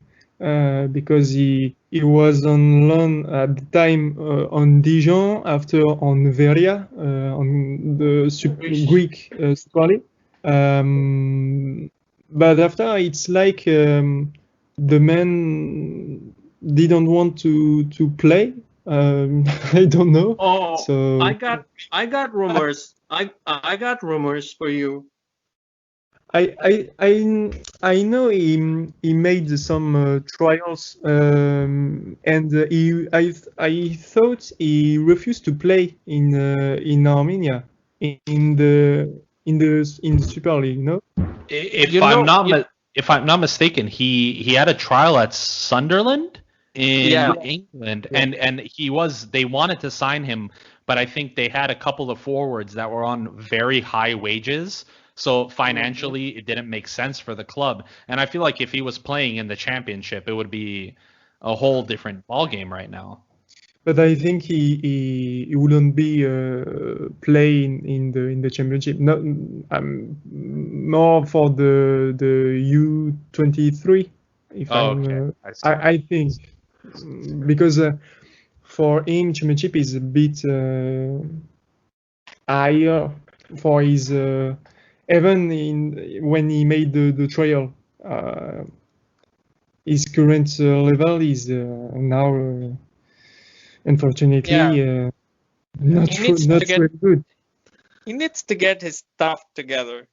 because he was on loan at the time on Dijon, after on Veria, on the Greek Super League. But after, it's like the man didn't want to play. I don't know. Oh, so I got rumors. I got rumors for you. I know he made some trials, and I thought he refused to play in Armenia in the Super League. No. If I'm not mistaken, he had a trial at Sunderland in England, and they wanted to sign him, but I think they had a couple of forwards that were on very high wages. So financially, it didn't make sense for the club. And I feel like if he was playing in the championship, it would be a whole different ballgame right now. But I think he wouldn't be playing in the championship. No, more for the U23. I think, because for him, championship is a bit higher for his. Even when he made the trial, his current level is now, unfortunately, not very good. He needs to get his stuff together.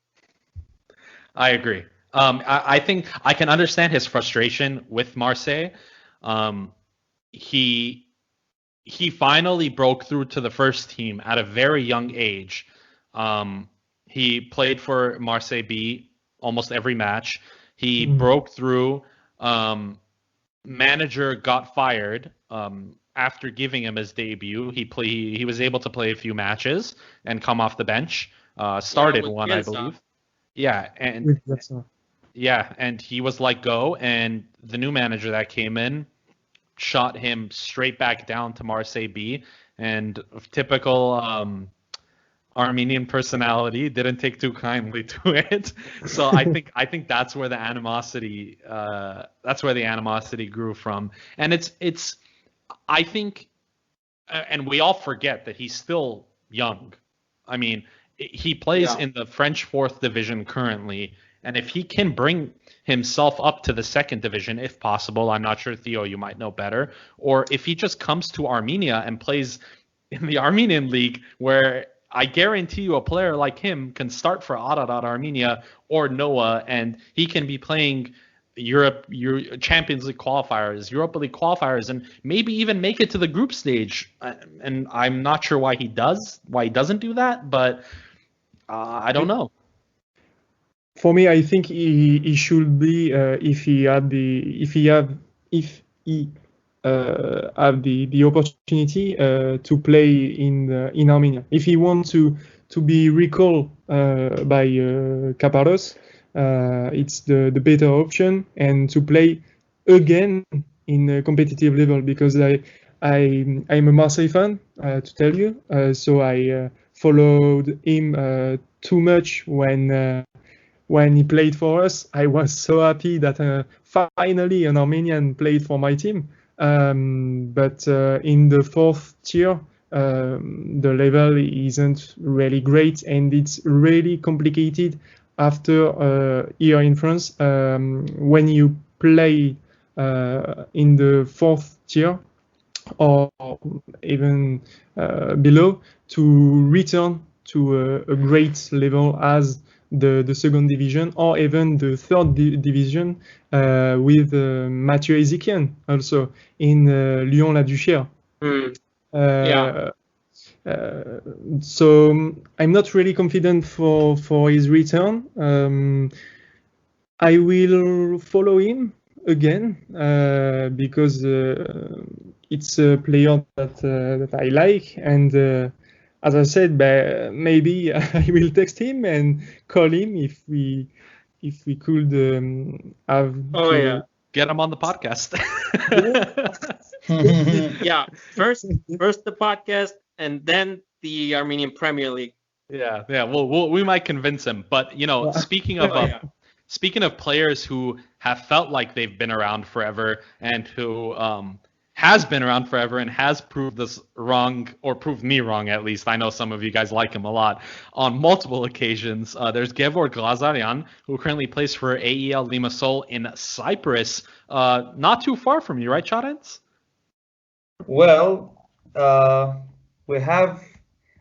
I agree. I think I can understand his frustration with Marseille. He finally broke through to the first team at a very young age. He played for Marseille B almost every match. He broke through. Manager got fired after giving him his debut. He was able to play a few matches and come off the bench. Started one, I believe. Yeah, and he was let go. And the new manager that came in shot him straight back down to Marseille B. And typical Armenian personality, didn't take too kindly to it. So I think that's where the animosity grew from. And it's I think, and we all forget that he's still young. I mean, he plays Yeah. in the French 4th division currently, and if he can bring himself up to the 2nd division, if possible, I'm not sure, Theo, you might know better, or if he just comes to Armenia and plays in the Armenian league, where I guarantee you a player like him can start for Ararat Armenia or Noah, and he can be playing Champions League qualifiers, Europa League qualifiers, and maybe even make it to the group stage. And I'm not sure why he doesn't do that, but I don't know. For me, I think he should be if he have the opportunity to play in Armenia. If he wants to be recalled by Kaparos, it's the better option, and to play again in a competitive level, because I'm a Marseille fan, to tell you, so I followed him too much when he played for us. I was so happy that finally an Armenian played for my team. But in the 4th tier, the level isn't really great, and it's really complicated after here in France when you play in the 4th tier or even below, to return to a great level as the 2nd division or even the 3rd division with Mathieu Ezekian also in Lyon-la-Duchère. Yeah. So I'm not really confident for his return. I will follow him again because it's a player that I like, and as I said, maybe I will text him and call him if we could have. Get him on the podcast. Yeah, first the podcast, and then the Armenian Premier League. Yeah. Well, we might convince him. But speaking of players who have felt like they've been around forever, and who has been around forever and has proved us wrong, or proved me wrong at least. I know some of you guys like him a lot on multiple occasions. There's Gevorg Glazarian, who currently plays for AEL Limassol in Cyprus, not too far from you, right, Charents? Well, we have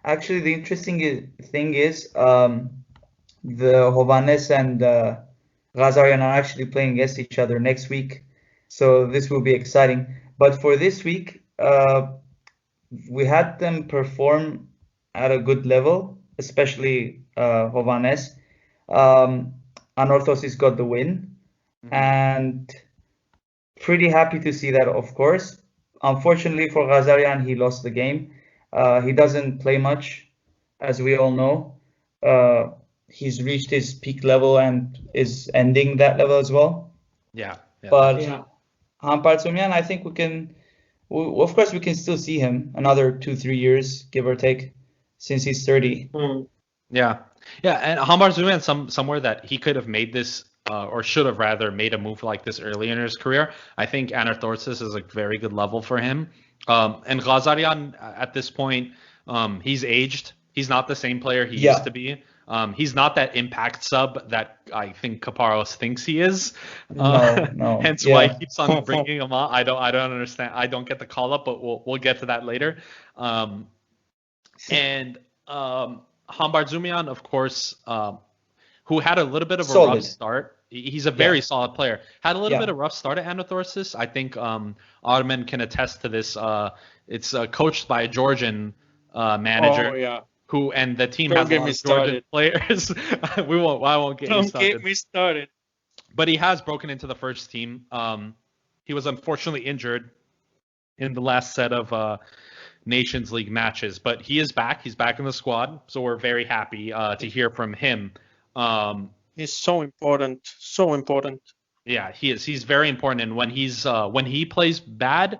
actually, the interesting thing is the Hovannes and Glazarian are actually playing against each other next week, so this will be exciting. But for this week, we had them perform at a good level, especially Hovannes. Anorthosis got the win, and pretty happy to see that, of course. Unfortunately for Glazarian, he lost the game. He doesn't play much, as we all know. He's reached his peak level and is ending that level as well. Yeah. But Hampartsumian, I think of course we can still see him another 2-3 years, give or take, since he's 30. Yeah, and Hampartsumian, somewhere that he could have made this, or should have rather made a move like this early in his career. I think Anorthosis is a very good level for him. And Glazarian, at this point, he's aged. He's not the same player he used to be. He's not that impact sub that I think Kaparos thinks he is. No. Hence why he keeps on bringing him on. I don't understand. I don't get the call up, but we'll get to that later. And Hampartsumian, of course, who had a little bit of a rough start. He's a very solid player. Had a little bit of rough start at Anorthosis. I think Armen can attest to this. It's coached by a Georgian manager. And the team has a lot of Georgian players. I won't get you started. Don't get me started. But he has broken into the first team. He was unfortunately injured in the last set of Nations League matches, but he is back. He's back in the squad, so we're very happy to hear from him. He's so important. So important. Yeah, he is. He's very important, and when he plays bad,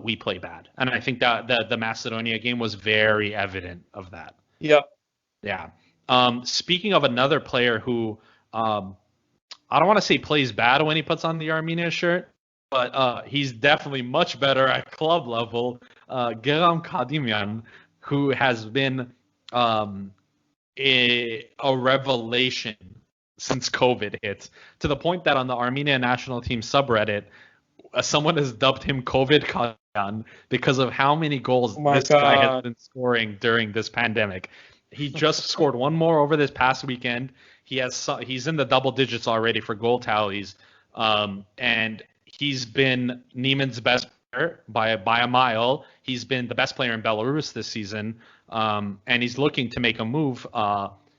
we play bad. And I think that the Macedonia game was very evident of that. Yeah. Speaking of another player who I don't want to say plays bad when he puts on the Armenia shirt, but he's definitely much better at club level. Geram Kadimian, who has been a revelation since COVID hit, to the point that on the Armenia national team subreddit, someone has dubbed him COVID Khan because of how many goals this guy has been scoring during this pandemic. He just scored one more over this past weekend. He's in the double digits already for goal tallies, and he's been Neiman's best player by a mile. He's been the best player in Belarus this season, and he's looking to make a move.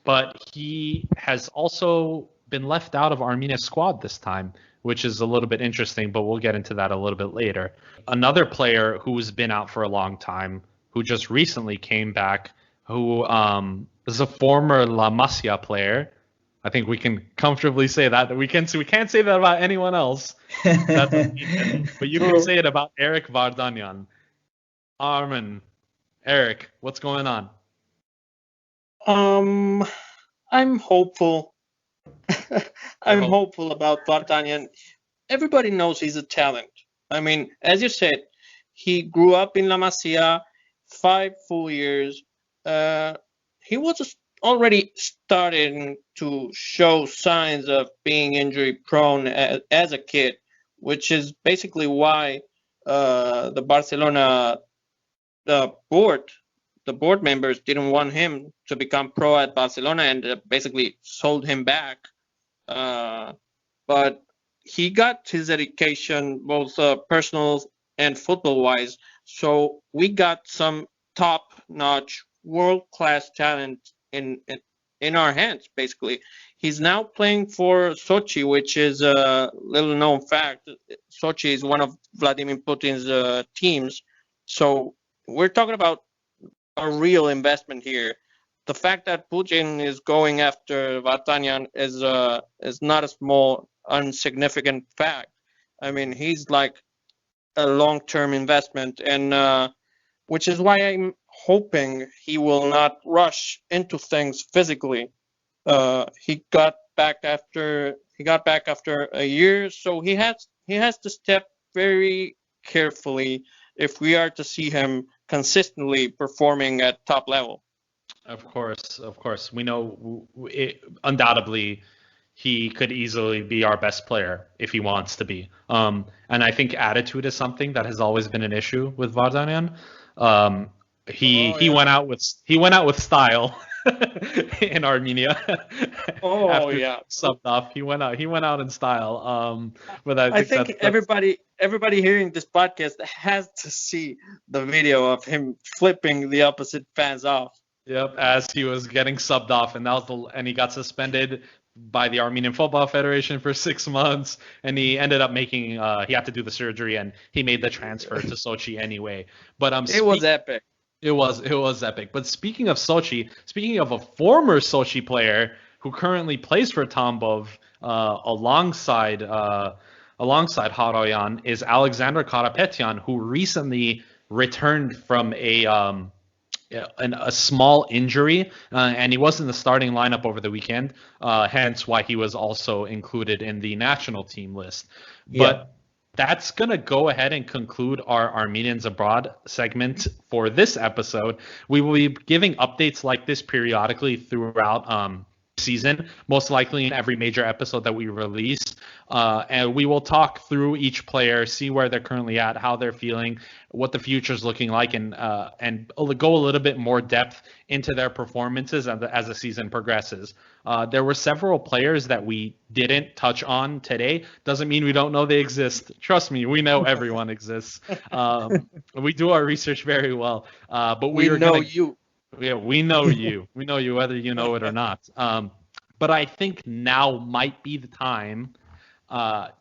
But he has also been left out of Armenia's squad this time, which is a little bit interesting, but we'll get into that a little bit later. Another player who's been out for a long time, who just recently came back, who is a former La Masia player. I think we can comfortably say that. We can't say that about anyone else. But you can say it about Eric Vardanyan. Armen, Eric, what's going on? I'm hopeful. I'm hopeful about Vardanyan. Everybody knows he's a talent. I mean, as you said, he grew up in La Masia, 5 full years. He was already starting to show signs of being injury prone as a kid, which is basically why the Barcelona board members didn't want him to become pro at Barcelona and basically sold him back. But he got his education, both personal and football-wise. So we got some top-notch, world-class talent in our hands, basically. He's now playing for Sochi, which is a little-known fact. Sochi is one of Vladimir Putin's teams. So we're talking about a real investment here. The fact that Putin is going after Vardanyan is not a small, insignificant fact. I mean, he's like a long-term investment, and which is why I'm hoping he will not rush into things physically. He got back after a year, so he has to step very carefully if we are to see him consistently performing at top level. Of course. We know undoubtedly he could easily be our best player if he wants to be. And I think attitude is something that has always been an issue with Vardanyan. He went out with style in Armenia. After subbed off, he went out in style. But I think everybody hearing this podcast has to see the video of him flipping the opposite fans off. Yep, as he was getting subbed off, and he got suspended by the Armenian Football Federation for 6 months, and he ended up making he had to do the surgery, and he made the transfer to Sochi anyway. But it was epic. It was epic. But speaking of Sochi, speaking of a former Sochi player who currently plays for Tambov alongside Haroyan, is Alexander Karapetyan, who recently returned from a small injury, and he was in the starting lineup over the weekend, hence why he was also included in the national team list. But that's going to go ahead and conclude our Armenians Abroad segment for this episode. We will be giving updates like this periodically throughout season, most likely in every major episode that we release. And we will talk through each player, see where they're currently at, how they're feeling, what the future is looking like, and go a little bit more depth into their performances as the season progresses. There were several players that we didn't touch on today. Doesn't mean we don't know they exist. Trust me, we know everyone exists. We do our research very well. But we know you. Yeah, we know you. We know you whether you know it or not. But I think now might be the time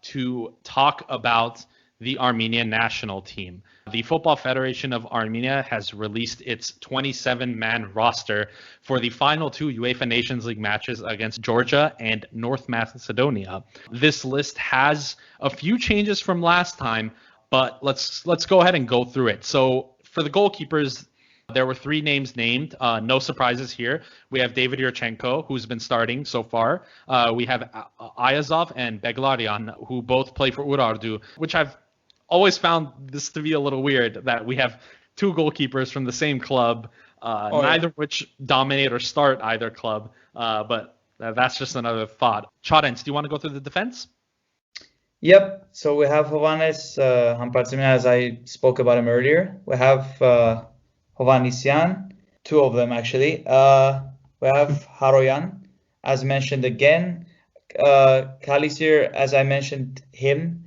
to talk about the Armenian national team. The Football Federation of Armenia has released its 27-man roster for the final 2 UEFA Nations League matches against Georgia and North Macedonia. This list has a few changes from last time, but let's go ahead and go through it. So for the goalkeepers, there were 3 names named. No surprises here. We have David Yurchenko, who's been starting so far. We have Ayazov and Beglarian, who both play for Urartu, which I've always found this to be a little weird, that we have 2 goalkeepers from the same club neither of which dominate or start either club. But that's just another thought. Charens, do you want to go through the defense? Yep. So we have Hovhannes Hampartsimyan, as I spoke about him earlier. We have Hovhannisyan, two of them actually. We have Haroyan, as mentioned again. Kalisir, as I mentioned him,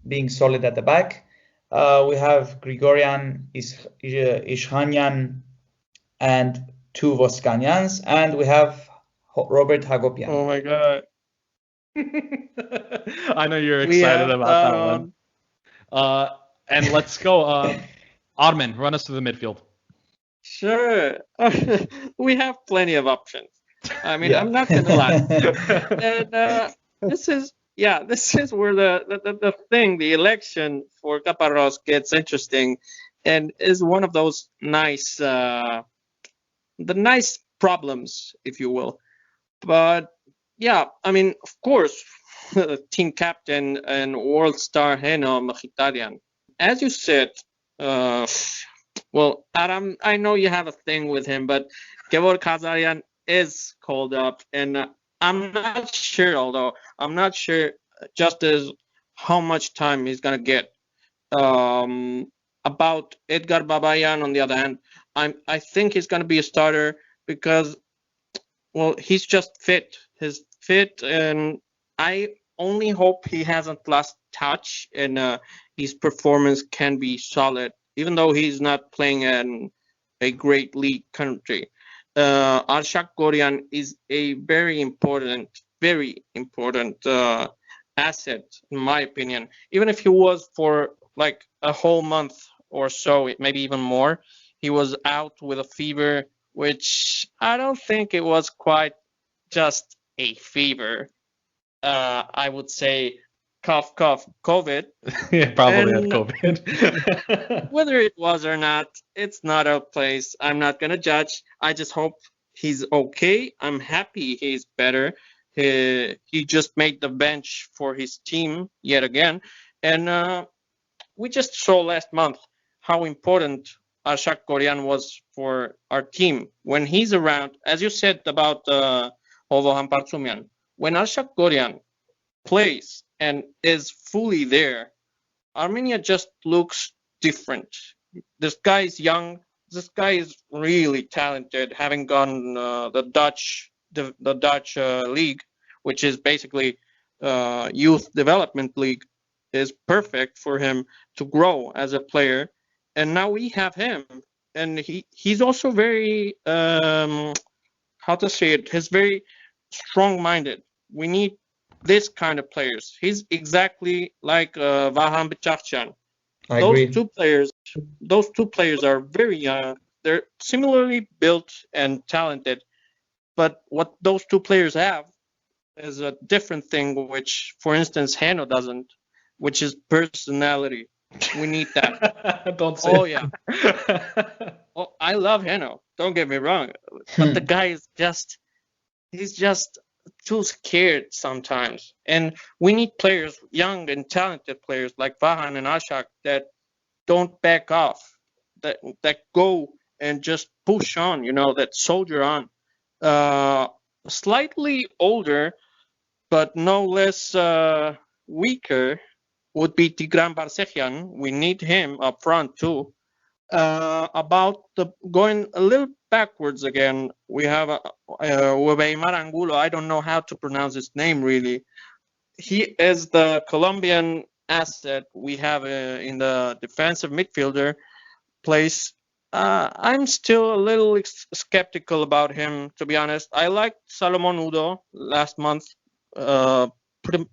being solid at the back. We have Grigorian Ishhanyan and two Voskanyans, and we have Robert Hagopian. Oh my God. I know you're excited about that one. And let's go. Armen, run us through the midfield. Sure. We have plenty of options. I mean, I'm not gonna lie. And this is where the election for Caparrós gets interesting, and is one of those nice problems, if you will. But yeah, I mean, of course, team captain and world star Heno Mkhitaryan. As you said, well, Adam, I know you have a thing with him, but Gevor Kazaryan is called up, and I'm not sure just as how much time he's gonna get. About Edgar Babayan, on the other hand, I think he's gonna be a starter because, well, he's just fit. He's fit, and I only hope he hasn't lost touch and his performance can be solid, even though he's not playing in a great league country. Arshak Goryan is a very important asset, in my opinion. Even if he was for like a whole month or so, maybe even more, he was out with a fever, which I don't think it was quite just a fever. I would say cough, COVID. Yeah, probably had COVID. Whether it was or not, it's not our place. I'm not going to judge. I just hope he's okay. I'm happy he's better. He just made the bench for his team yet again. And we just saw last month how important Arshak Goryan was for our team. When he's around, as you said about Ovo Hampartsimyan, when Arshak Goryan plays and is fully there, Armenia just looks different. This guy is young. This guy is really talented, having gone the Dutch league, which is basically youth development league, is perfect for him to grow as a player. And now we have him, and he's also very he's very strong-minded. We need this kind of players. He's exactly like Vahan Bechakchan. Those two players are very young. They're similarly built and talented, but what those two players have is a different thing, which, for instance, Hano doesn't, which is personality. We need that. Don't say. Oh yeah. Oh, I love Hano. Don't get me wrong, but the guy is he's just too scared sometimes. And we need players, young and talented players like Vahan and Ashak, that don't back off, that go and just push on, that soldier on. Slightly older, but no less weaker, would be Tigran Barsekyan. We need him up front too. About going a little backwards again, we have Webeimar Angulo. I don't know how to pronounce his name really. He is the Colombian asset we have in the defensive midfielder place. I'm still a little skeptical about him, to be honest. I liked Salomon Udo last month. Put him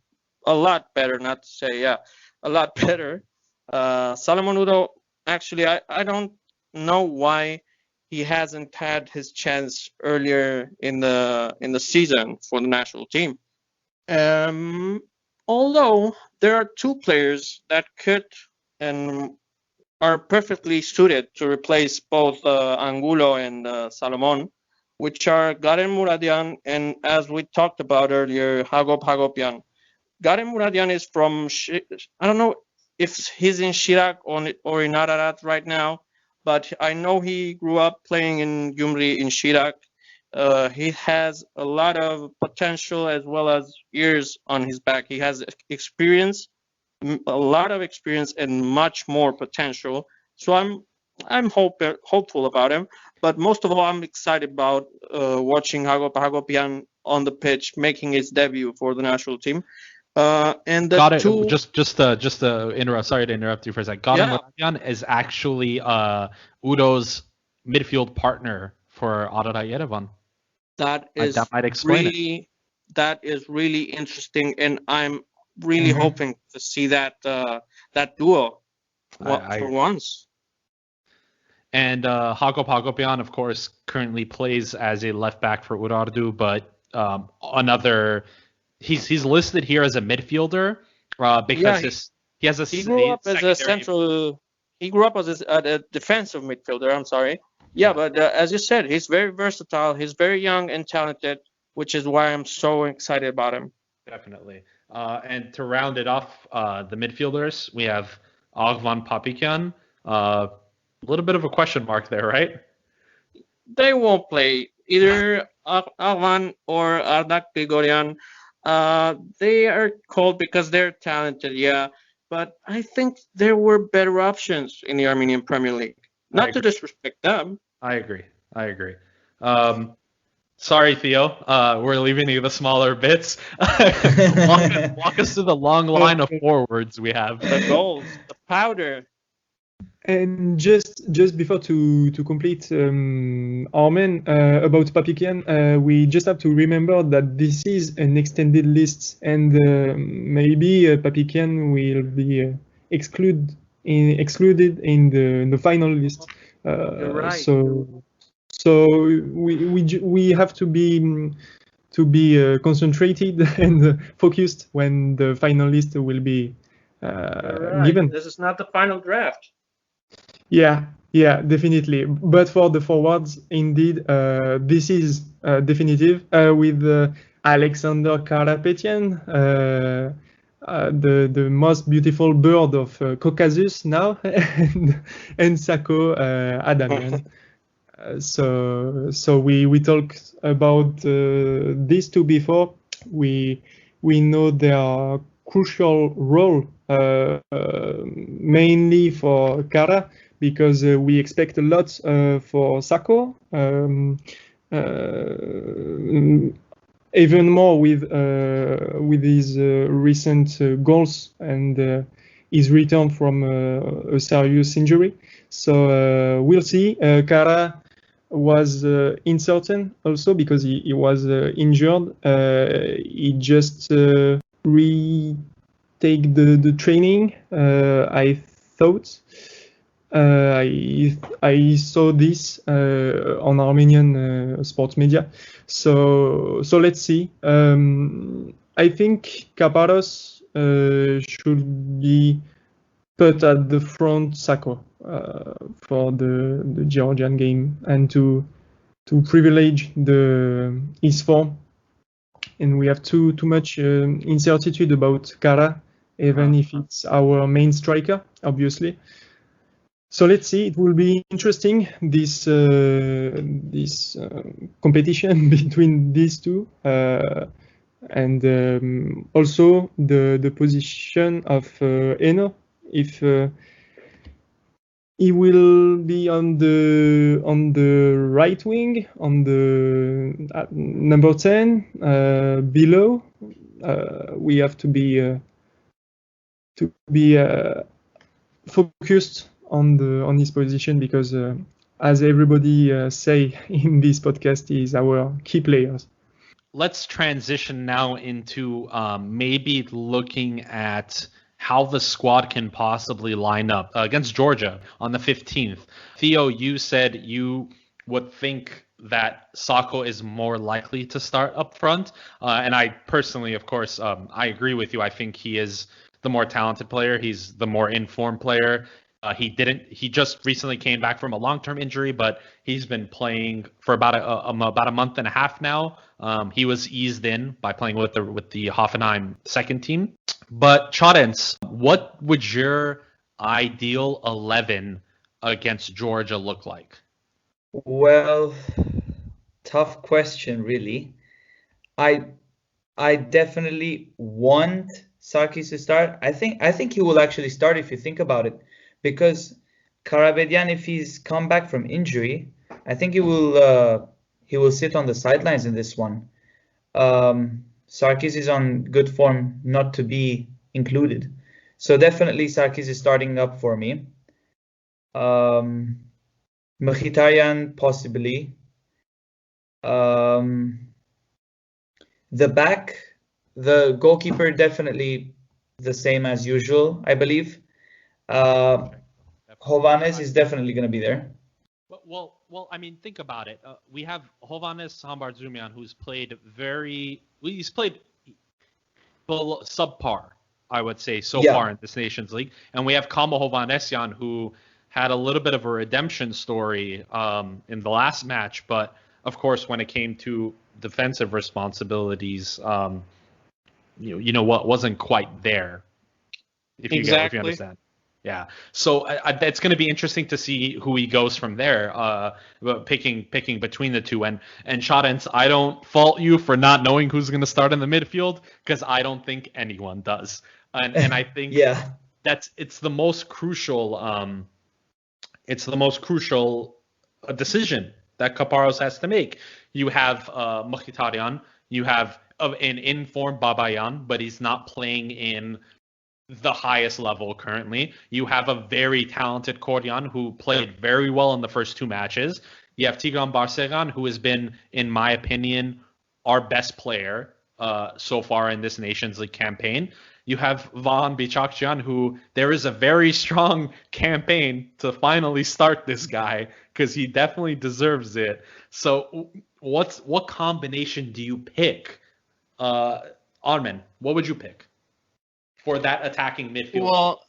a lot better, not to say, a lot better. Salomon Udo, actually, I don't know why he hasn't had his chance earlier in the season for the national team. Although there are two players that could and are perfectly suited to replace both Angulo and Salomon, which are Garen Muradian and, as we talked about earlier, Hagop Hagopian. Garen Muradian is from, I don't know if he's in Shirak or in Ararat right now. but I know he grew up playing in Gyumri in Shirak. He has a lot of potential as well as years on his back. He has experience, a lot of experience, and much more potential. So I'm hopeful about him. But most of all, I'm excited about watching Hagop Hagopian on the pitch, making his debut for the national team. And the Got it. two, Just to interrupt. Sorry to interrupt you for a sec. Gautam yeah, Murabian is actually Udo's midfield partner for Adana Yerevan. that is That might explain it. really that is really interesting, and I'm really hoping to see that that duo for once. And Hagop Hagopian, of course, currently plays as a left back for Urartu, but he's listed here as a midfielder because he has a he grew up as a central. He grew up as a defensive midfielder. I'm sorry. Yeah, but as you said, he's very versatile. He's very young and talented, which is why I'm so excited about him. Definitely. And to round it off, the midfielders, we have Arvan Papikian. A little bit of a question mark there, right? They won't play either Arvan or Ardak Grigorian. They are called because they're talented, yeah. But I think there were better options in the Armenian Premier League. Not to disrespect them. I agree. Sorry, Theo. We're leaving you the smaller bits. walk us through the long line of forwards we have. The goals, the powder. And just before to complete Armen about Papikian, we just have to remember that this is an extended list, and maybe Papikian will be excluded in the final list. You're right. So we have to be concentrated and focused when the final list will be given. This is not the final draft. Yeah, definitely. But for the forwards, indeed, this is definitive with Alexander Karapetyan, the most beautiful bird of Caucasus now, and Sako Adamian. So we talked about these two before. We know their crucial role, mainly for Kara, because we expect a lot for Sako, even more with his recent goals and his return from a serious injury. So we'll see. Kara was uncertain also because he was injured. He just retake the training. I thought. I saw this on Armenian sports media. So let's see. I think Kaparos should be put at the front Sako for the Georgian game and to privilege his form. And we have too much incertitude about Kara, even if it's our main striker, obviously. So let's see. It will be interesting, this competition between these two, and also the position of Eno, if he will be on the right wing, on the number 10 below. We have to be focused on his position because, as everybody say in this podcast, is our key players. Let's transition now into maybe looking at how the squad can possibly line up against Georgia on the 15th. Theo, you said you would think that Sako is more likely to start up front. And I personally, of course, I agree with you. I think he is the more talented player. He's the more informed player. He just recently came back from a long-term injury, but he's been playing for about a month and a half now. He was eased in by playing with the Hoffenheim second team. But Charens, what would your ideal 11 against Georgia look like? Well, tough question, really. I definitely want Sarkis to start. I think he will actually start if you think about it, because Karabedyan, if he's come back from injury, I think he will sit on the sidelines in this one. Sarkis is on good form not to be included, so definitely Sarkis is starting up for me. Mkhitaryan possibly. The goalkeeper definitely the same as usual, I believe. Hovannes is definitely going to be there. Well, I mean, think about it. We have Hovannes Hambarzumian, who's played below subpar, I would say, so far in this Nations League, and we have Kamo Hovannesyan, who had a little bit of a redemption story in the last match, but of course, when it came to defensive responsibilities, you know what wasn't quite there. If you understand. Yeah. So it's going to be interesting to see who he goes from there, picking between the two. And Charents, I don't fault you for not knowing who's going to start in the midfield, because I don't think anyone does. And I think it's the most crucial decision that Kaparos has to make. You have Mkhitaryan, you have an informed Babayan, but he's not playing in the highest level currently. You have a very talented Koryan who played very well in the first two matches. You have Tigran Barsegan, who has been, in my opinion, our best player so far in this Nations League campaign. You have Vahan Bichakjian, who there is a very strong campaign to finally start this guy, because he definitely deserves it. So what combination do you pick? Armen, what would you pick for that attacking midfield? Well,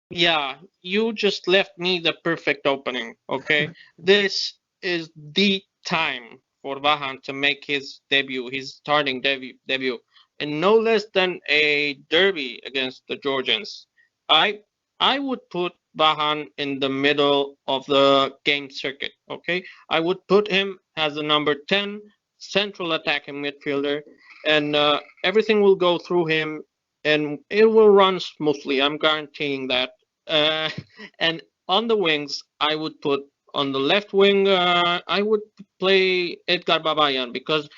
yeah, you just left me the perfect opening, okay? This is the time for Vahan to make his debut, his starting debut, and no less than a derby against the Georgians. I would put Vahan in the middle of the game circuit, okay? I would put him as the number 10 central attacking midfielder, and everything will go through him, and it will run smoothly. I'm guaranteeing that. And on the wings, I would put on the left wing, I would play Edgar Babayan, because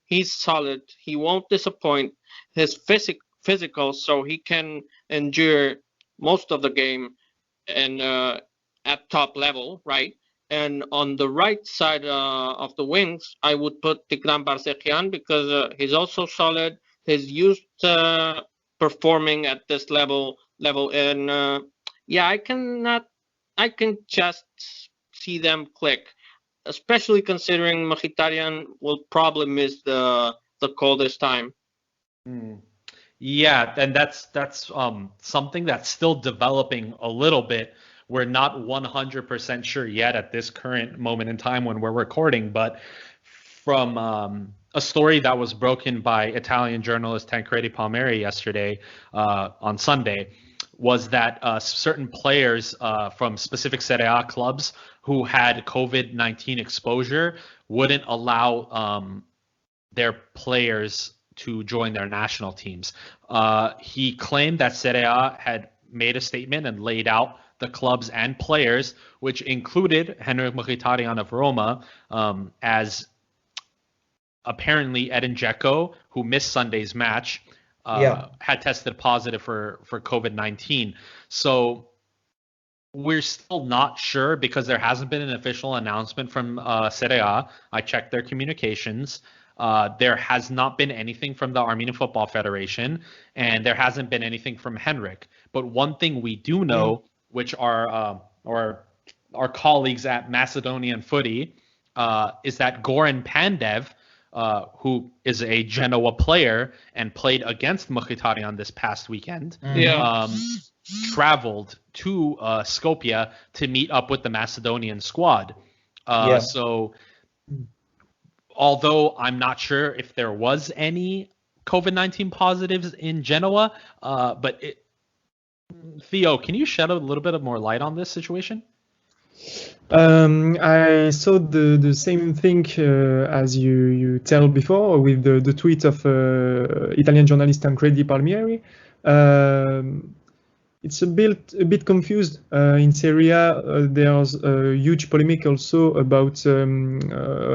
he's solid. He won't disappoint. His physical, so he can endure most of the game and at top level, right? And on the right side of the wings, I would put Tigran Barsekian, because he's also solid. He's used performing at this level, and I can just see them click, especially considering Mkhitaryan will probably miss the coldest time. Yeah, and that's something that's still developing a little bit. We're not 100% sure yet at this current moment in time when we're recording, but from a story that was broken by Italian journalist Tancredi Palmieri yesterday on Sunday was that certain players from specific Serie A clubs who had COVID-19 exposure wouldn't allow their players to join their national teams. He claimed that Serie A had made a statement and laid out the clubs and players, which included Henrik Mkhitaryan of Roma, as apparently Edin Dzeko, who missed Sunday's match, had tested positive for COVID-19. So we're still not sure, because there hasn't been an official announcement from Serie A. I checked their communications. There has not been anything from the Armenian Football Federation, and there hasn't been anything from Henrik. But one thing we do know, which our colleagues at Macedonian Footy, is that Goran Pandev, who is a Genoa player and played against Mkhitaryan this past weekend, traveled to Skopje to meet up with the Macedonian squad. So although I'm not sure if there was any COVID-19 positives in Genoa, but Theo, can you shed a little bit of more light on this situation? I saw the same thing as you tell before with the tweet of Italian journalist Tancredi Palmieri. It's a bit confused. In Serie A, there's a huge polemic also about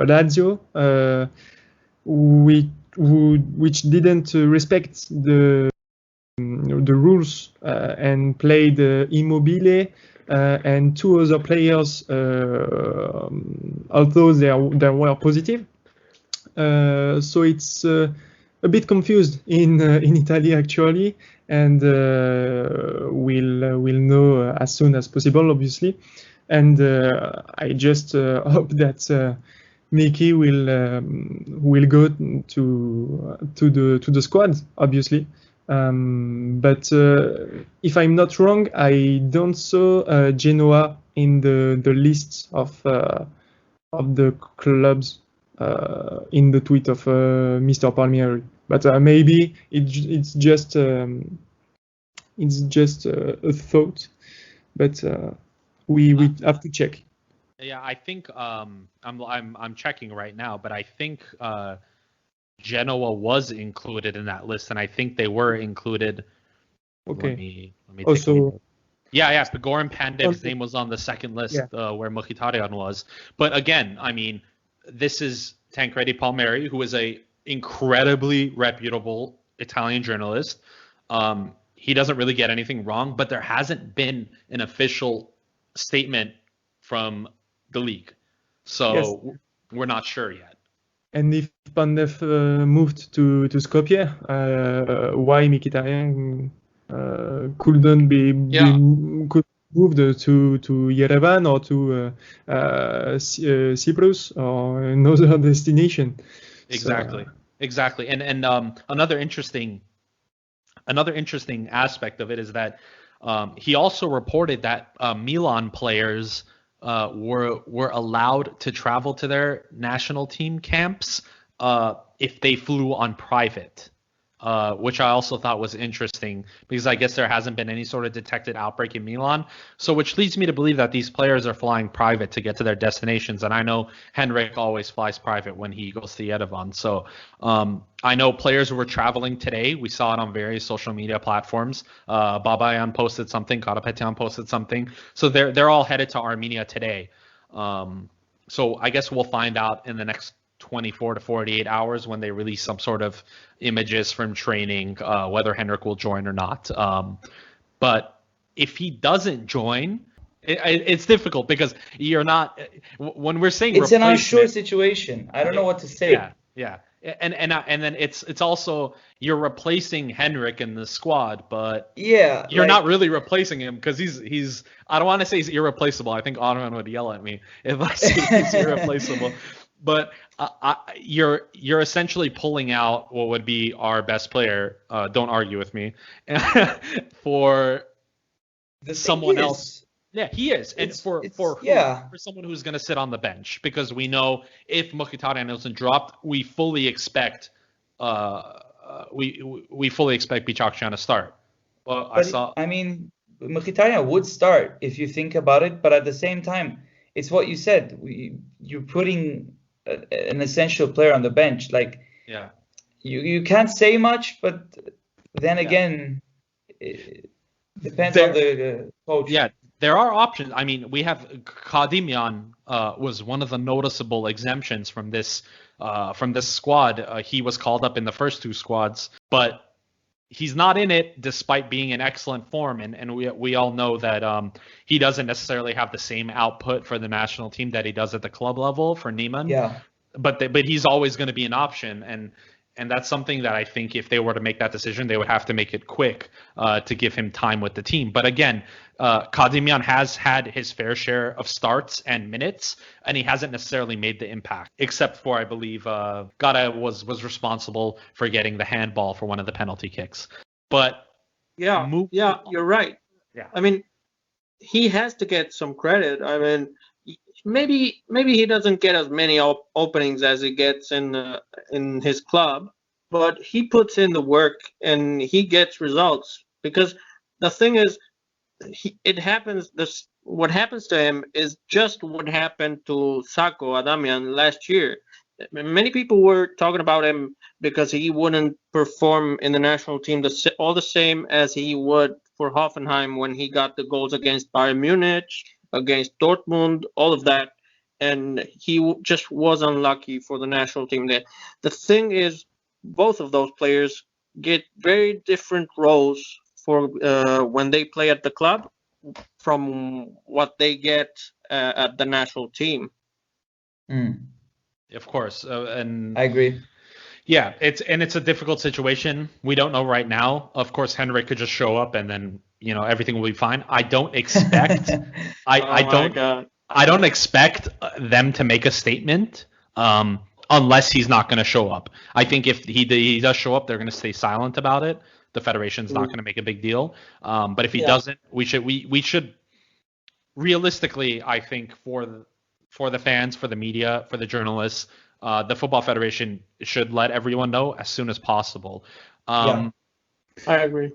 Lazio, which didn't respect the rules and played Immobile and two other players, although they were positive. So it's a bit confused in Italy actually, and we'll know as soon as possible, obviously. And I just hope that Miki will go to the squad, obviously. But if I'm not wrong, I don't saw Genoa in the list of the clubs in the tweet of Mr. Palmieri. But maybe it's just a thought. But we have to check. Yeah, I think I'm checking right now, but I think Genoa was included in that list, and I think they were included. Okay. Let me take a look. Yeah, but Goran Pandev's name was on the second list, where Mkhitaryan was. But again, I mean, this is Tancredi Palmieri, who is a incredibly reputable Italian journalist. He doesn't really get anything wrong, but there hasn't been an official statement from the league, so we're not sure yet. And if Pandev moved to Skopje, why Mkhitaryan couldn't be moved to Yerevan or to Cyprus or another destination? Exactly. And another interesting aspect of it is that he also reported that Milan players were allowed to travel to their national team camps if they flew on private, which I also thought was interesting because I guess there hasn't been any sort of detected outbreak in Milan. So which leads me to believe that these players are flying private to get to their destinations. And I know Henrik always flies private when he goes to Yerevan. So I know players who were traveling today. We saw it on various social media platforms. Babayan posted something. Karapetyan posted something. So they're all headed to Armenia today. So I guess we'll find out in the next 24 to 48 hours when they release some sort of images from training, whether Henrik will join or not. But if he doesn't join, it's difficult because you're not. When we're saying it's an unsure situation. I don't know what to say. Yeah. And then it's also you're replacing Henrik in the squad, but you're not really replacing him because he's I don't want to say he's irreplaceable. I think Ottoman would yell at me if I say he's irreplaceable. But you're essentially pulling out what would be our best player. Don't argue with me. For someone else. Yeah, he is. And for someone who's going to sit on the bench, because we know if Mkhitaryan isn't dropped, we fully expect Bicakcian to start. Well, I mean, Mkhitaryan would start if you think about it, but at the same time, it's what you said. You're putting an essential player on the bench. You can't say much, but then again, it depends on the coach. Yeah, there are options. I mean, we have Kadimian was one of the noticeable exemptions from this squad. He was called up in the first two squads, but he's not in it despite being in excellent form, and we all know that he doesn't necessarily have the same output for the national team that he does at the club level for Niemann. Yeah. But he's always going to be an option, and that's something that I think if they were to make that decision, they would have to make it quick to give him time with the team. But again, Kadimian has had his fair share of starts and minutes, and he hasn't necessarily made the impact, except for, I believe, Gata was responsible for getting the handball for one of the penalty kicks. But you're right. Yeah. I mean, he has to get some credit. I mean, maybe he doesn't get as many openings as he gets in his club, but he puts in the work and he gets results. Because the thing is, it happens. what happens to him is just what happened to Sako Adamian last year. Many people were talking about him because he wouldn't perform in the national team all the same as he would for Hoffenheim when he got the goals against Bayern Munich, against Dortmund, all of that. And he just was unlucky for the national team there. The thing is, both of those players get very different roles for when they play at the club from what they get at the national team. Of course, and I agree. Yeah, it's a difficult situation. We don't know right now. Of course, Henrik could just show up and then everything will be fine. I don't expect. I don't expect them to make a statement unless he's not going to show up. I think if he does show up, they're going to stay silent about it. The federation's not going to make a big deal. But if he doesn't, we should realistically, I think for the fans, for the media, for the journalists, the Football Federation should let everyone know as soon as possible. I agree.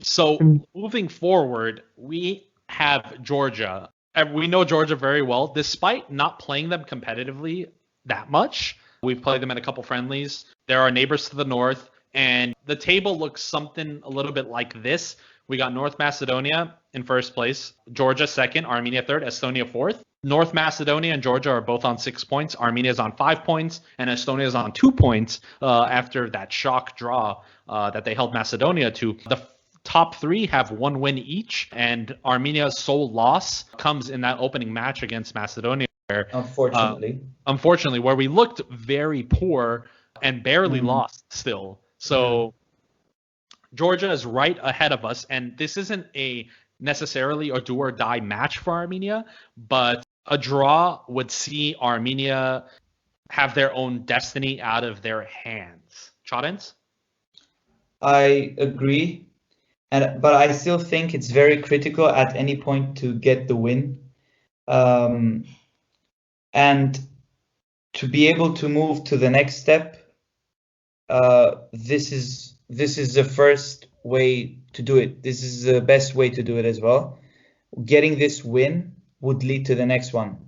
So moving forward, we have Georgia. We know Georgia very well, despite not playing them competitively that much. We've played them in a couple friendlies. They're our neighbors to the north, and the table looks something a little bit like this. We got North Macedonia in first place, Georgia second, Armenia third, Estonia fourth. North Macedonia and Georgia are both on 6 points. Armenia is on 5 points, and Estonia is on 2 points after that shock draw that they held Macedonia to. The top three have 1 win each, and Armenia's sole loss comes in that opening match against Macedonia. Where, unfortunately, where we looked very poor and barely lost still. So Georgia is right ahead of us, and this isn't necessarily a do or die match for Armenia, but a draw would see Armenia have their own destiny out of their hands. Charens? I agree, but I still think it's very critical at any point to get the win, and to be able to move to the next step. This is the first way to do it. This is the best way to do it as well. Getting this win would lead to the next one.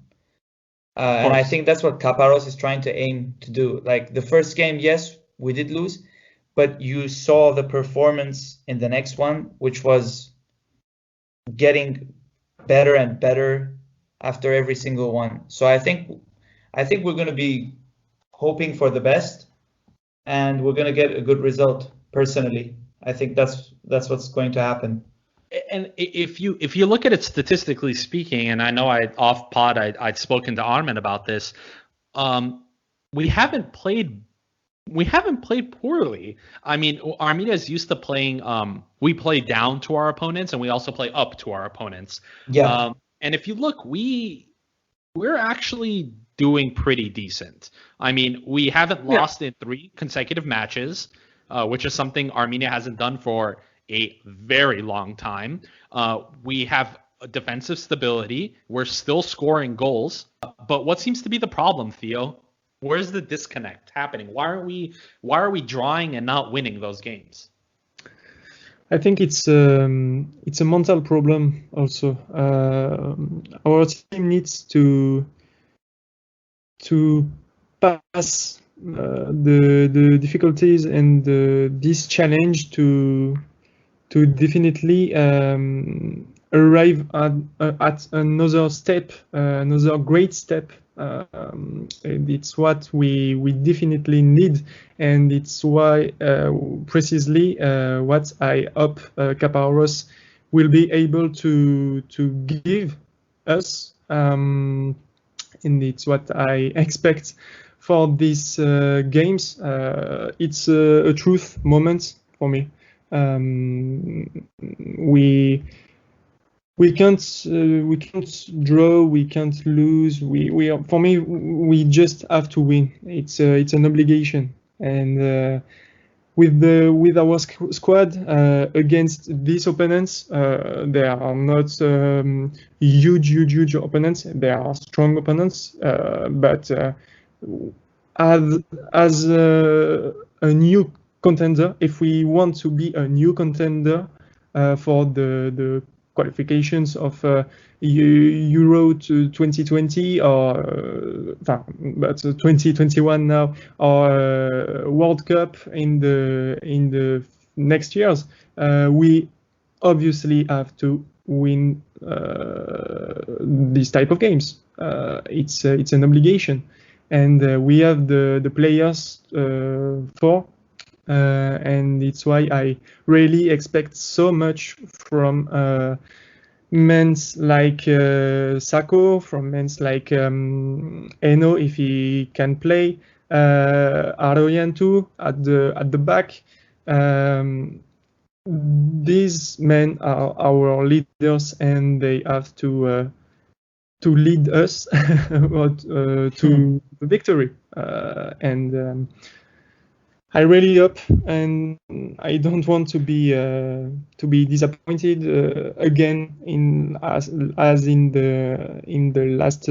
And I think that's what Kaparos is trying to aim to do. Like the first game, yes, we did lose, but you saw the performance in the next one, which was getting better and better after every single one. So I think we're going to be hoping for the best, and we're going to get a good result. Personally, I think that's what's going to happen. And if you look at it statistically speaking, and I know off pod I'd spoken to Armin about this, we haven't played poorly. I mean, Armenia is used to playing. We play down to our opponents, and we also play up to our opponents. Yeah. And if you look, we're actually doing pretty decent. I mean, we haven't lost in 3 consecutive matches, which is something Armenia hasn't done for a very long time. We have defensive stability. We're still scoring goals. But what seems to be the problem, Theo? Where's the disconnect happening? Why are we drawing and not winning those games? I think it's a mental problem also. Our team needs to pass the difficulties and this challenge to definitely arrive at another step, another great step. It's what we definitely need, and it's why precisely what I hope Kaparos will be able to give us, and it's what I expect for these games. It's a truth moment for me. We can't draw, we can't lose. For me, we just have to win. It's an obligation, and with our squad against these opponents, they are not huge opponents. They are strong opponents, but as a new contender, if we want to be a new contender for the qualifications of Euro to 2020 or but 2021 now, or World Cup in the next years, we obviously have to win these type of games. It's an obligation, and we have the players for. And it's why I really expect so much from men like Sako, from men like Eno if he can play, Aroyan too at the back. These men are our leaders, and they have to lead us to victory. And I really hope, and I don't want to be disappointed again as in the last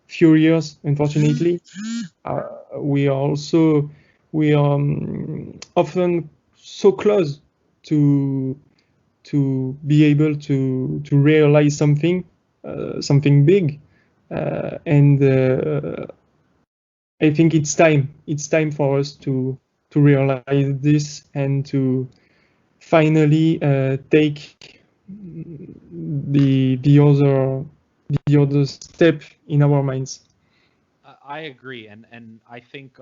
few years. Unfortunately, we are often so close to be able to realize something big, and I think it's time for us to realize this and to finally take the other step in our minds. I agree, and I think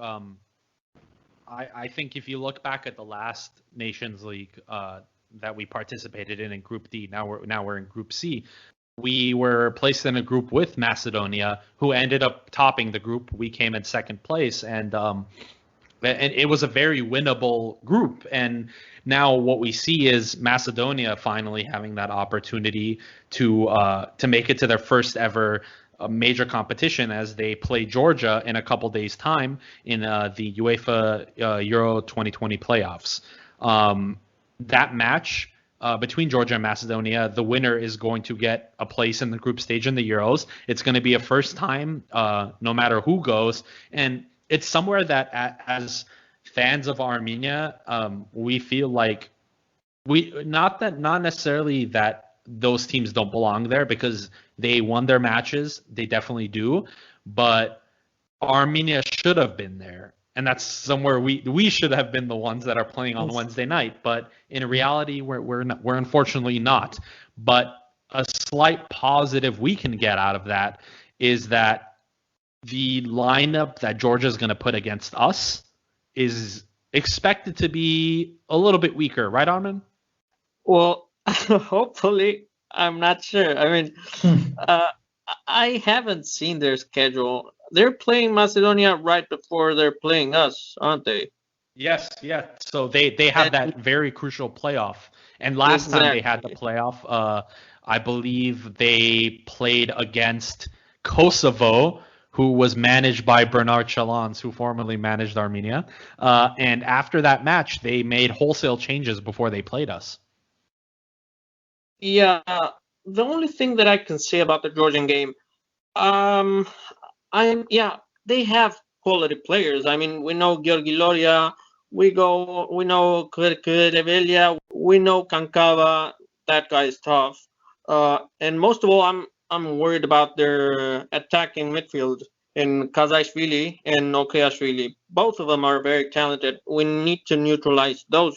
I think if you look back at the last Nations League that we participated in Group D, now we're in Group C. We were placed in a group with Macedonia, who ended up topping the group. We came in second place, and it was a very winnable group. And now what we see is Macedonia finally having that opportunity to make it to their first ever major competition, as they play Georgia in a couple days' time in the UEFA Euro 2020 playoffs. That match between Georgia and Macedonia, the winner is going to get a place in the group stage in the Euros. It's going to be a first time, no matter who goes, and it's somewhere that as fans of Armenia, we feel like not necessarily that those teams don't belong there, because they won their matches. They definitely do. But Armenia should have been there. And that's somewhere we should have been the ones that are playing on Wednesday night. But in reality, we're unfortunately not. But a slight positive we can get out of that is that the lineup that Georgia is going to put against us is expected to be a little bit weaker, right, Armin? Well, hopefully. I'm not sure. I mean, I haven't seen their schedule. They're playing Macedonia right before they're playing us, aren't they? Yes, yeah. So they have that very crucial playoff. And last time they had the playoff, I believe they played against Kosovo, who was managed by Bernard Chalans, who formerly managed Armenia. And after that match, they made wholesale changes before they played us. Yeah, the only thing that I can say about the Georgian game, they have quality players. I mean, we know Georgi Loria, we know Kverevelia, we know Kankava. That guy is tough. And most of all, I'm worried about their attacking midfield in Kazaishvili and Okayashvili. Both of them are very talented. We need to neutralize those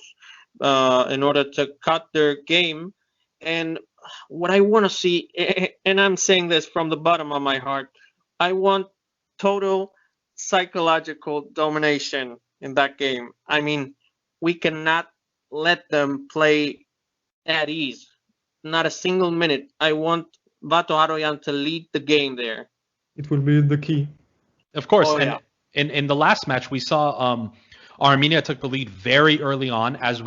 in order to cut their game. And what I want to see, and I'm saying this from the bottom of my heart, I want total psychological domination in that game. I mean, we cannot let them play at ease. Not a single minute. I want Vato Aroyan to lead the game there. It will be the key. Of course. In the last match, we saw Armenia took the lead very early on, as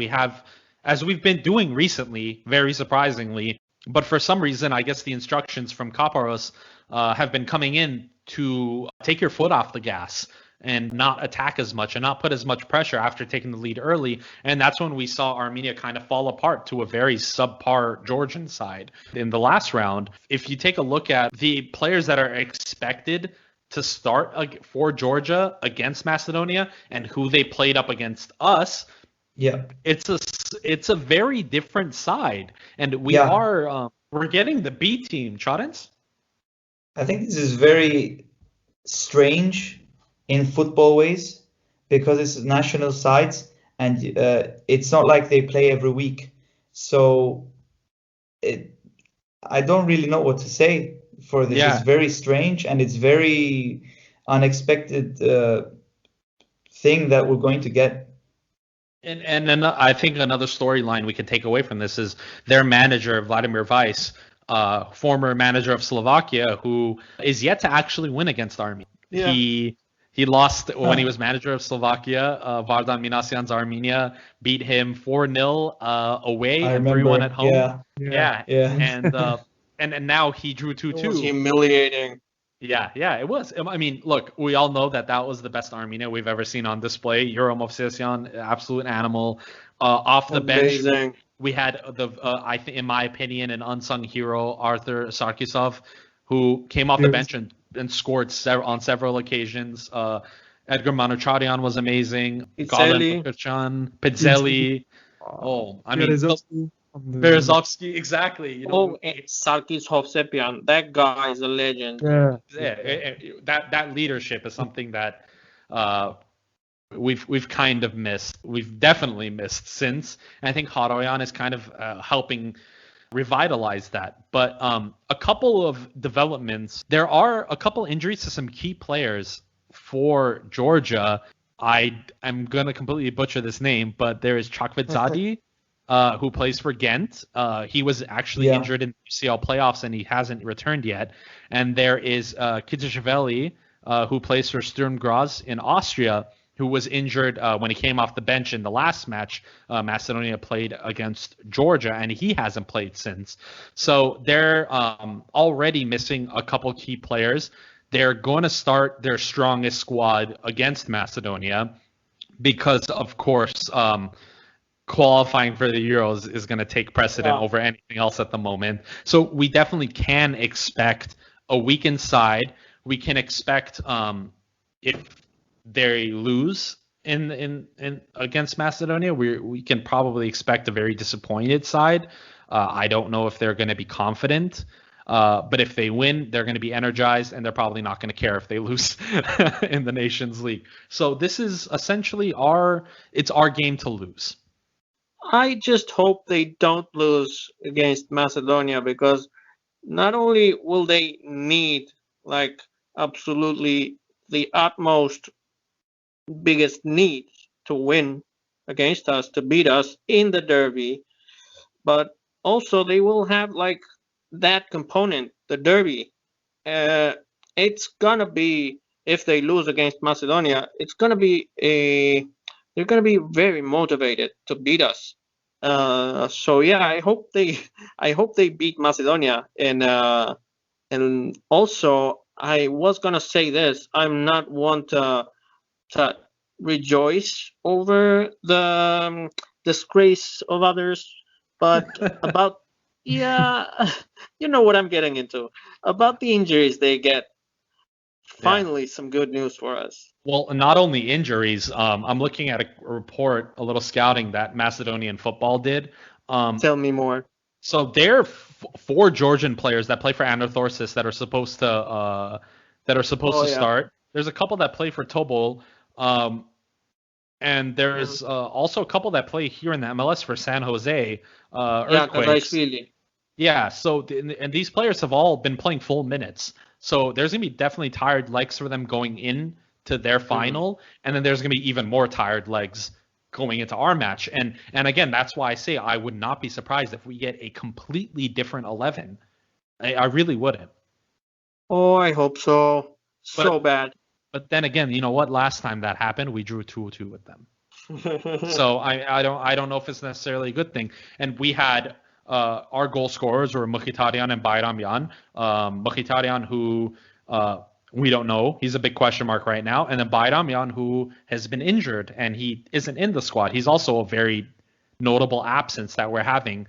we've been doing recently, very surprisingly. But for some reason, I guess the instructions from Kaparos have been coming in to take your foot off the gas and not attack as much and not put as much pressure after taking the lead early. And that's when we saw Armenia kind of fall apart to a very subpar Georgian side in the last round. If you take a look at the players that are expected to start for Georgia against Macedonia and who they played up against us, yeah, it's a very different side, and we are We're getting the B team, Chorens. I think this is very strange in football ways because it's national sides and it's not like they play every week. So I don't really know what to say for this. Yeah. It's very strange and it's very unexpected thing that we're going to get. And I think another storyline we can take away from this is their manager, Vladimir Weiss, former manager of Slovakia, who is yet to actually win against Armenia. Yeah. He lost when he was manager of Slovakia. Vardan Minasyan's Armenia beat him 4-0 away and 3-1 at home. Yeah. And now he drew 2-2. It was humiliating. Yeah, it was. I mean, look, we all know that was the best Armenia we've ever seen on display. Euro Movsesyan, absolute animal. Off the bench, we had I think, in my opinion, an unsung hero, Arthur Sarkisov, who came off the bench and scored on several occasions. Edgar Manucharian was amazing. Pizzelli. Oh, I mean, Berezovsky, exactly. You know, Sarkis Hovsepian, that guy is a legend. Yeah, that leadership is something that we've kind of missed. We've definitely missed since. And I think Haroyan is kind of helping revitalize that. But a couple of developments. There are a couple injuries to some key players for Georgia. I'm gonna completely butcher this name, but there is Chakvedzadi. Who plays for Ghent. He was actually injured in the UCL playoffs and he hasn't returned yet. And there is Kizishvili, who plays for Sturm Graz in Austria, who was injured when he came off the bench in the last match Macedonia played against Georgia, and he hasn't played since. So they're already missing a couple key players. They're going to start their strongest squad against Macedonia because, of course, qualifying for the Euros is going to take precedent over anything else at the moment. So we definitely can expect a weakened side. We can expect if they lose in against Macedonia, we can probably expect a very disappointed side. I don't know if they're going to be confident. But if they win, they're going to be energized, and they're probably not going to care if they lose in the Nations League. So this is essentially our game to lose. I just hope they don't lose against Macedonia, because not only will they need like absolutely the utmost biggest need to win against us, to beat us in the derby, but also they will have like that component, the derby. It's gonna be, if they lose against Macedonia, it's gonna be they're gonna be very motivated to beat us. So yeah, I hope they beat Macedonia. And also I was gonna say this: I'm not one to rejoice over the disgrace of others, but about you know what I'm getting into, about the injuries they get. Finally, some good news for us. Well, not only injuries. I'm looking at a report, a little scouting that Macedonian football did. Tell me more. So there are 4 Georgian players that play for Anorthosis that are supposed to start. There's a couple that play for Tobol, and there's also a couple that play here in the MLS for San Jose Earthquakes. Yeah. So and these players have all been playing full minutes. So there's gonna be definitely tired legs for them going in to their final, and then there's gonna be even more tired legs going into our match. And again, that's why I say I would not be surprised if we get a completely different 11. I really wouldn't. Oh, I hope so. So bad. But then again, you know what? Last time that happened, we drew 2-2 with them. So I don't know if it's necessarily a good thing. And we had our goal scorers were Mkhitaryan and Bayramyan. Mkhitaryan, who we don't know, he's a big question mark right now, and then Bayramyan, who has been injured and he isn't in the squad. He's also a very notable absence that we're having.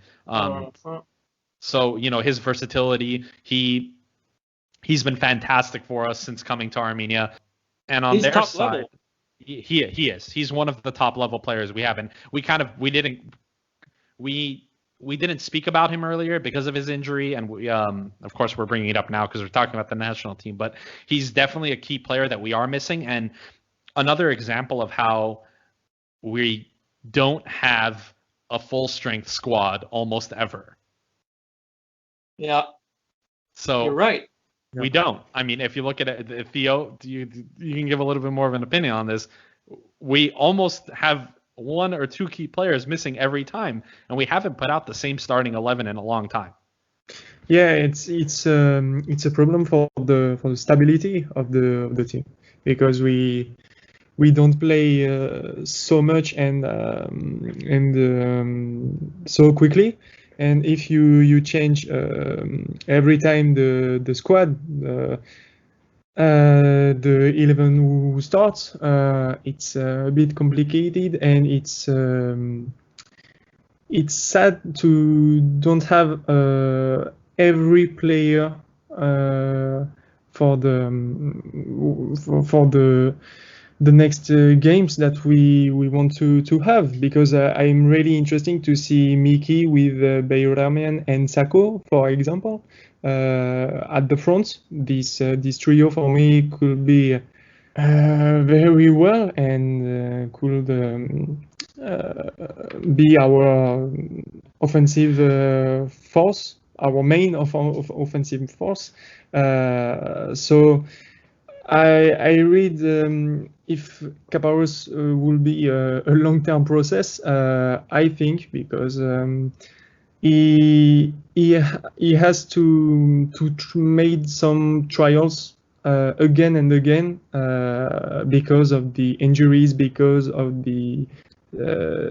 So his versatility, he's been fantastic for us since coming to Armenia. And on their side, he is. He's one of the top level players we have, and we we didn't speak about him earlier because of his injury, and we, of course we're bringing it up now because we're talking about the national team. But he's definitely a key player that we are missing, and another example of how we don't have a full strength squad almost ever. Yeah. So you're right. We don't. I mean, if you look at it, Theo, you can give a little bit more of an opinion on this. We almost have one or two key players missing every time, and we haven't put out the same starting 11 in a long time. Yeah, it's a problem for the stability of the team, because we don't play so much and so quickly. And if you change every time the squad, the 11 who starts, it's a bit complicated, and it's sad to don't have every player for the next games that we want to have, because I'm really interesting to see Miki with Armenian and Sako, for example, at the front. This trio for me could be very well, and could be our offensive force, our main offensive force. So I read if Caparrós will be a long-term process. I think because he has to made some trials again and again because of the injuries, because of the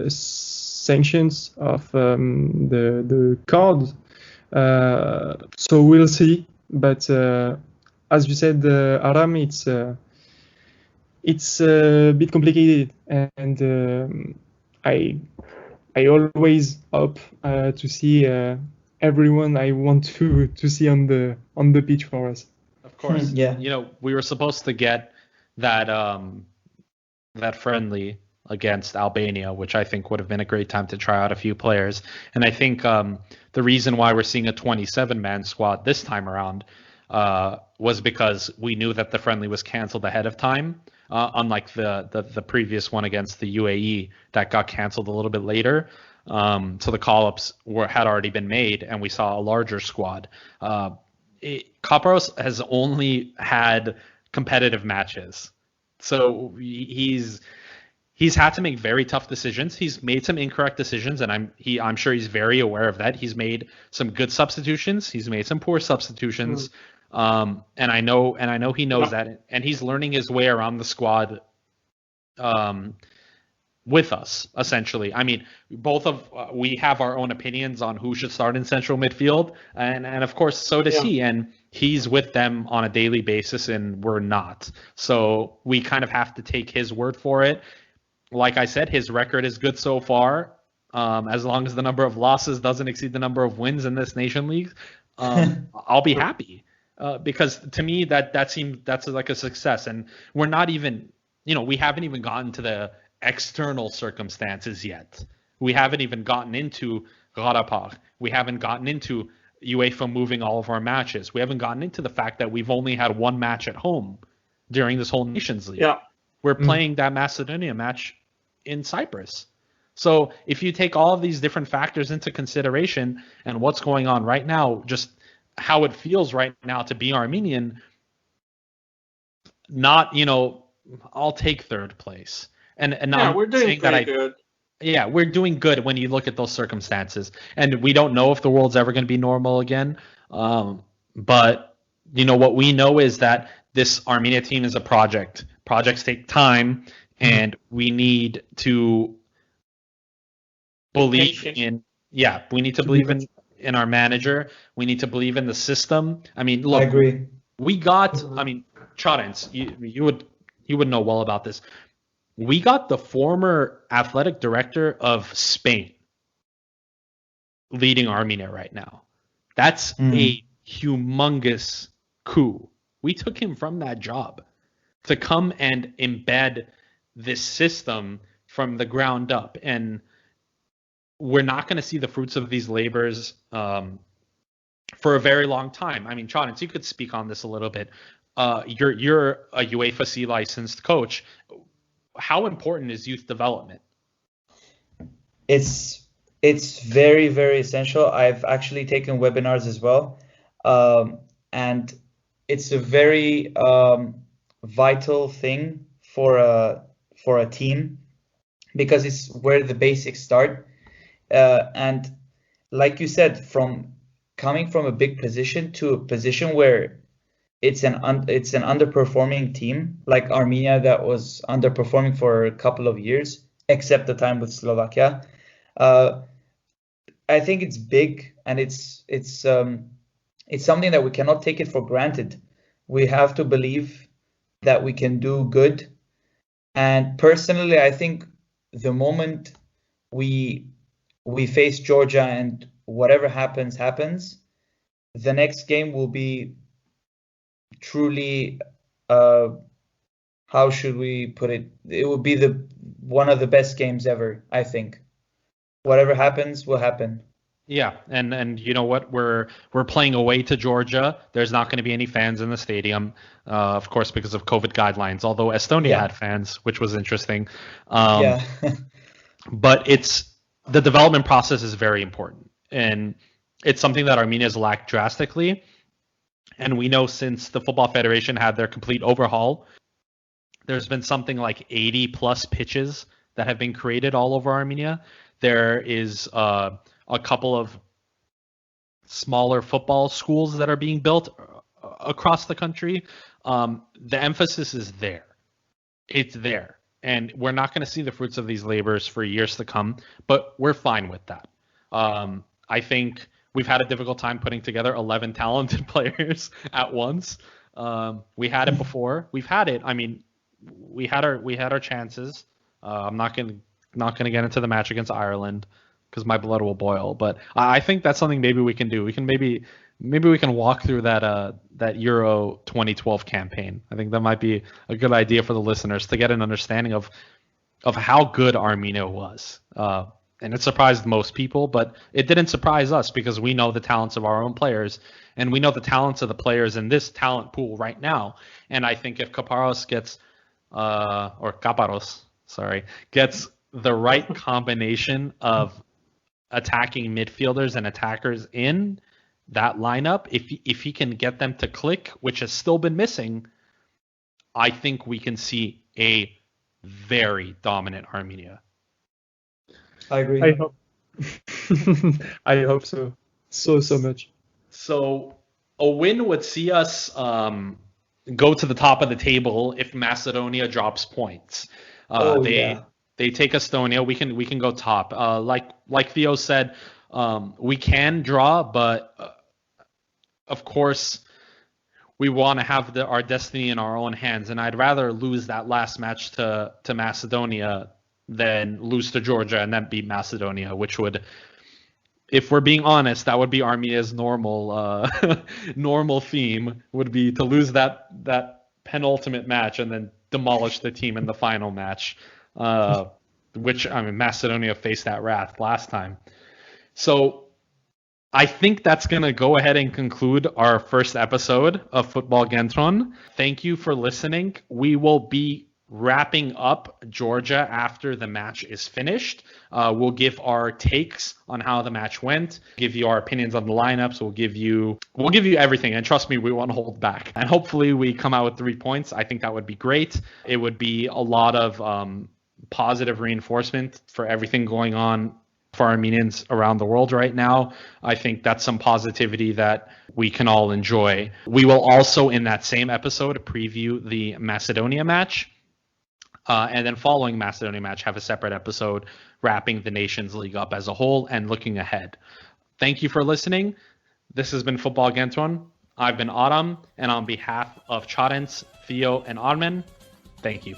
sanctions of the card. So we'll see, but as you said, Aram, it's a bit complicated, and I always hope to see everyone I want to see on the pitch for us. Of course, Yeah. You know, we were supposed to get that that friendly against Albania, which I think would have been a great time to try out a few players. And I think the reason why we're seeing a 27-man squad this time around was because we knew that the friendly was canceled ahead of time, unlike the previous one against the UAE that got canceled a little bit later. So the call-ups had already been made, and we saw a larger squad. Caparrós has only had competitive matches, so he's had to make very tough decisions. He's made some incorrect decisions, and I'm sure he's very aware of that. He's made some good substitutions. He's made some poor substitutions. And I know he knows that, and he's learning his way around the squad with us, essentially. I mean, we have our own opinions on who should start in central midfield, and of course so does he, and he's with them on a daily basis, and we're not. So we kind of have to take his word for it. Like I said, his record is good so far. As long as the number of losses doesn't exceed the number of wins in this Nation League, I'll be happy. Because to me that's like a success, and we're not even, we haven't even gotten to the external circumstances yet. We haven't even gotten into Karabakh. We haven't gotten into UEFA moving all of our matches. We haven't gotten into the fact that we've only had one match at home during this whole Nations League. Yeah. We're playing that Macedonia match in Cyprus. So if you take all of these different factors into consideration and what's going on right now, just how it feels right now to be Armenian, I'll take third place. And now we're doing pretty good. Yeah, we're doing good when you look at those circumstances. And we don't know if the world's ever going to be normal again. But, what we know is that this Armenia team is a project. Projects take time, and we need to believe in our manager. We need to believe in the system. I mean, look, I agree. We got, Charens, you would know well about this. We got the former athletic director of Spain leading Armenia right now. That's a humongous coup. We took him from that job to come and embed this system from the ground up. And we're not going to see the fruits of these labors for a very long time. I mean, Chadens, you could speak on this a little bit. You're a UEFA C licensed coach. How important is youth development? It's very, very essential. I've actually taken webinars as well, and it's a very vital thing for a team, because it's where the basics start. And like you said, from coming from a big position to a position where it's an underperforming team like Armenia, that was underperforming for a couple of years, except the time with Slovakia. I think it's big, and it's something that we cannot take it for granted. We have to believe that we can do good. And personally, I think the moment we face Georgia and whatever happens, the next game will be truly, how should we put it? It will be one of the best games ever, I think. Whatever happens will happen. Yeah, and you know what? We're playing away to Georgia. There's not going to be any fans in the stadium, of course, because of COVID guidelines. Although Estonia had fans, which was interesting. Yeah. But the development process is very important, and it's something that Armenia has lacked drastically. And we know since the Football Federation had their complete overhaul, there's been something like 80 plus pitches that have been created all over Armenia. There is a couple of smaller football schools that are being built across the country. The emphasis is there. It's there. And we're not going to see the fruits of these labors for years to come, but we're fine with that. I think we've had a difficult time putting together 11 talented players at once. We had it before. We've had it. I mean, we had our chances. I'm not going to get into the match against Ireland because my blood will boil. But I think that's something maybe we can do. We can maybe we can walk through that Euro 2012 campaign. I think that might be a good idea for the listeners to get an understanding of how good Armenia was. And it surprised most people, but it didn't surprise us because we know the talents of our own players, and we know the talents of the players in this talent pool right now. And I think if Kaparos gets gets the right combination of attacking midfielders and attackers in that lineup, if he can get them to click, which has still been missing, I think we can see a very dominant Armenia. I agree. I hope. I hope so. So much. So a win would see us go to the top of the table if Macedonia drops points. They take Estonia. We can go top. Like Theo said, we can draw, but of course we want to have our destiny in our own hands. And I'd rather lose that last match to Macedonia than lose to Georgia and then beat Macedonia, which would, if we're being honest, that would be Armenia's normal normal theme, would be to lose that penultimate match and then demolish the team in the final match, which, I mean, Macedonia faced that wrath last time. So I think that's going to go ahead and conclude our first episode of Football Kentron. Thank you for listening. We will be wrapping up Georgia after the match is finished. We'll give our takes on how the match went, give you our opinions on the lineups. We'll give you everything, and trust me, we won't hold back. And hopefully we come out with 3 points. I think that would be great. It would be a lot of positive reinforcement for everything going on for Armenians around the world right now. I think that's some positivity that we can all enjoy. We will also, in that same episode, preview the Macedonia match. And then following Macedonia match, have a separate episode wrapping the Nations League up as a whole and looking ahead. Thank you for listening. This has been Football Kentron. I've been Adam, and on behalf of Chadens, Theo, and Armen, thank you.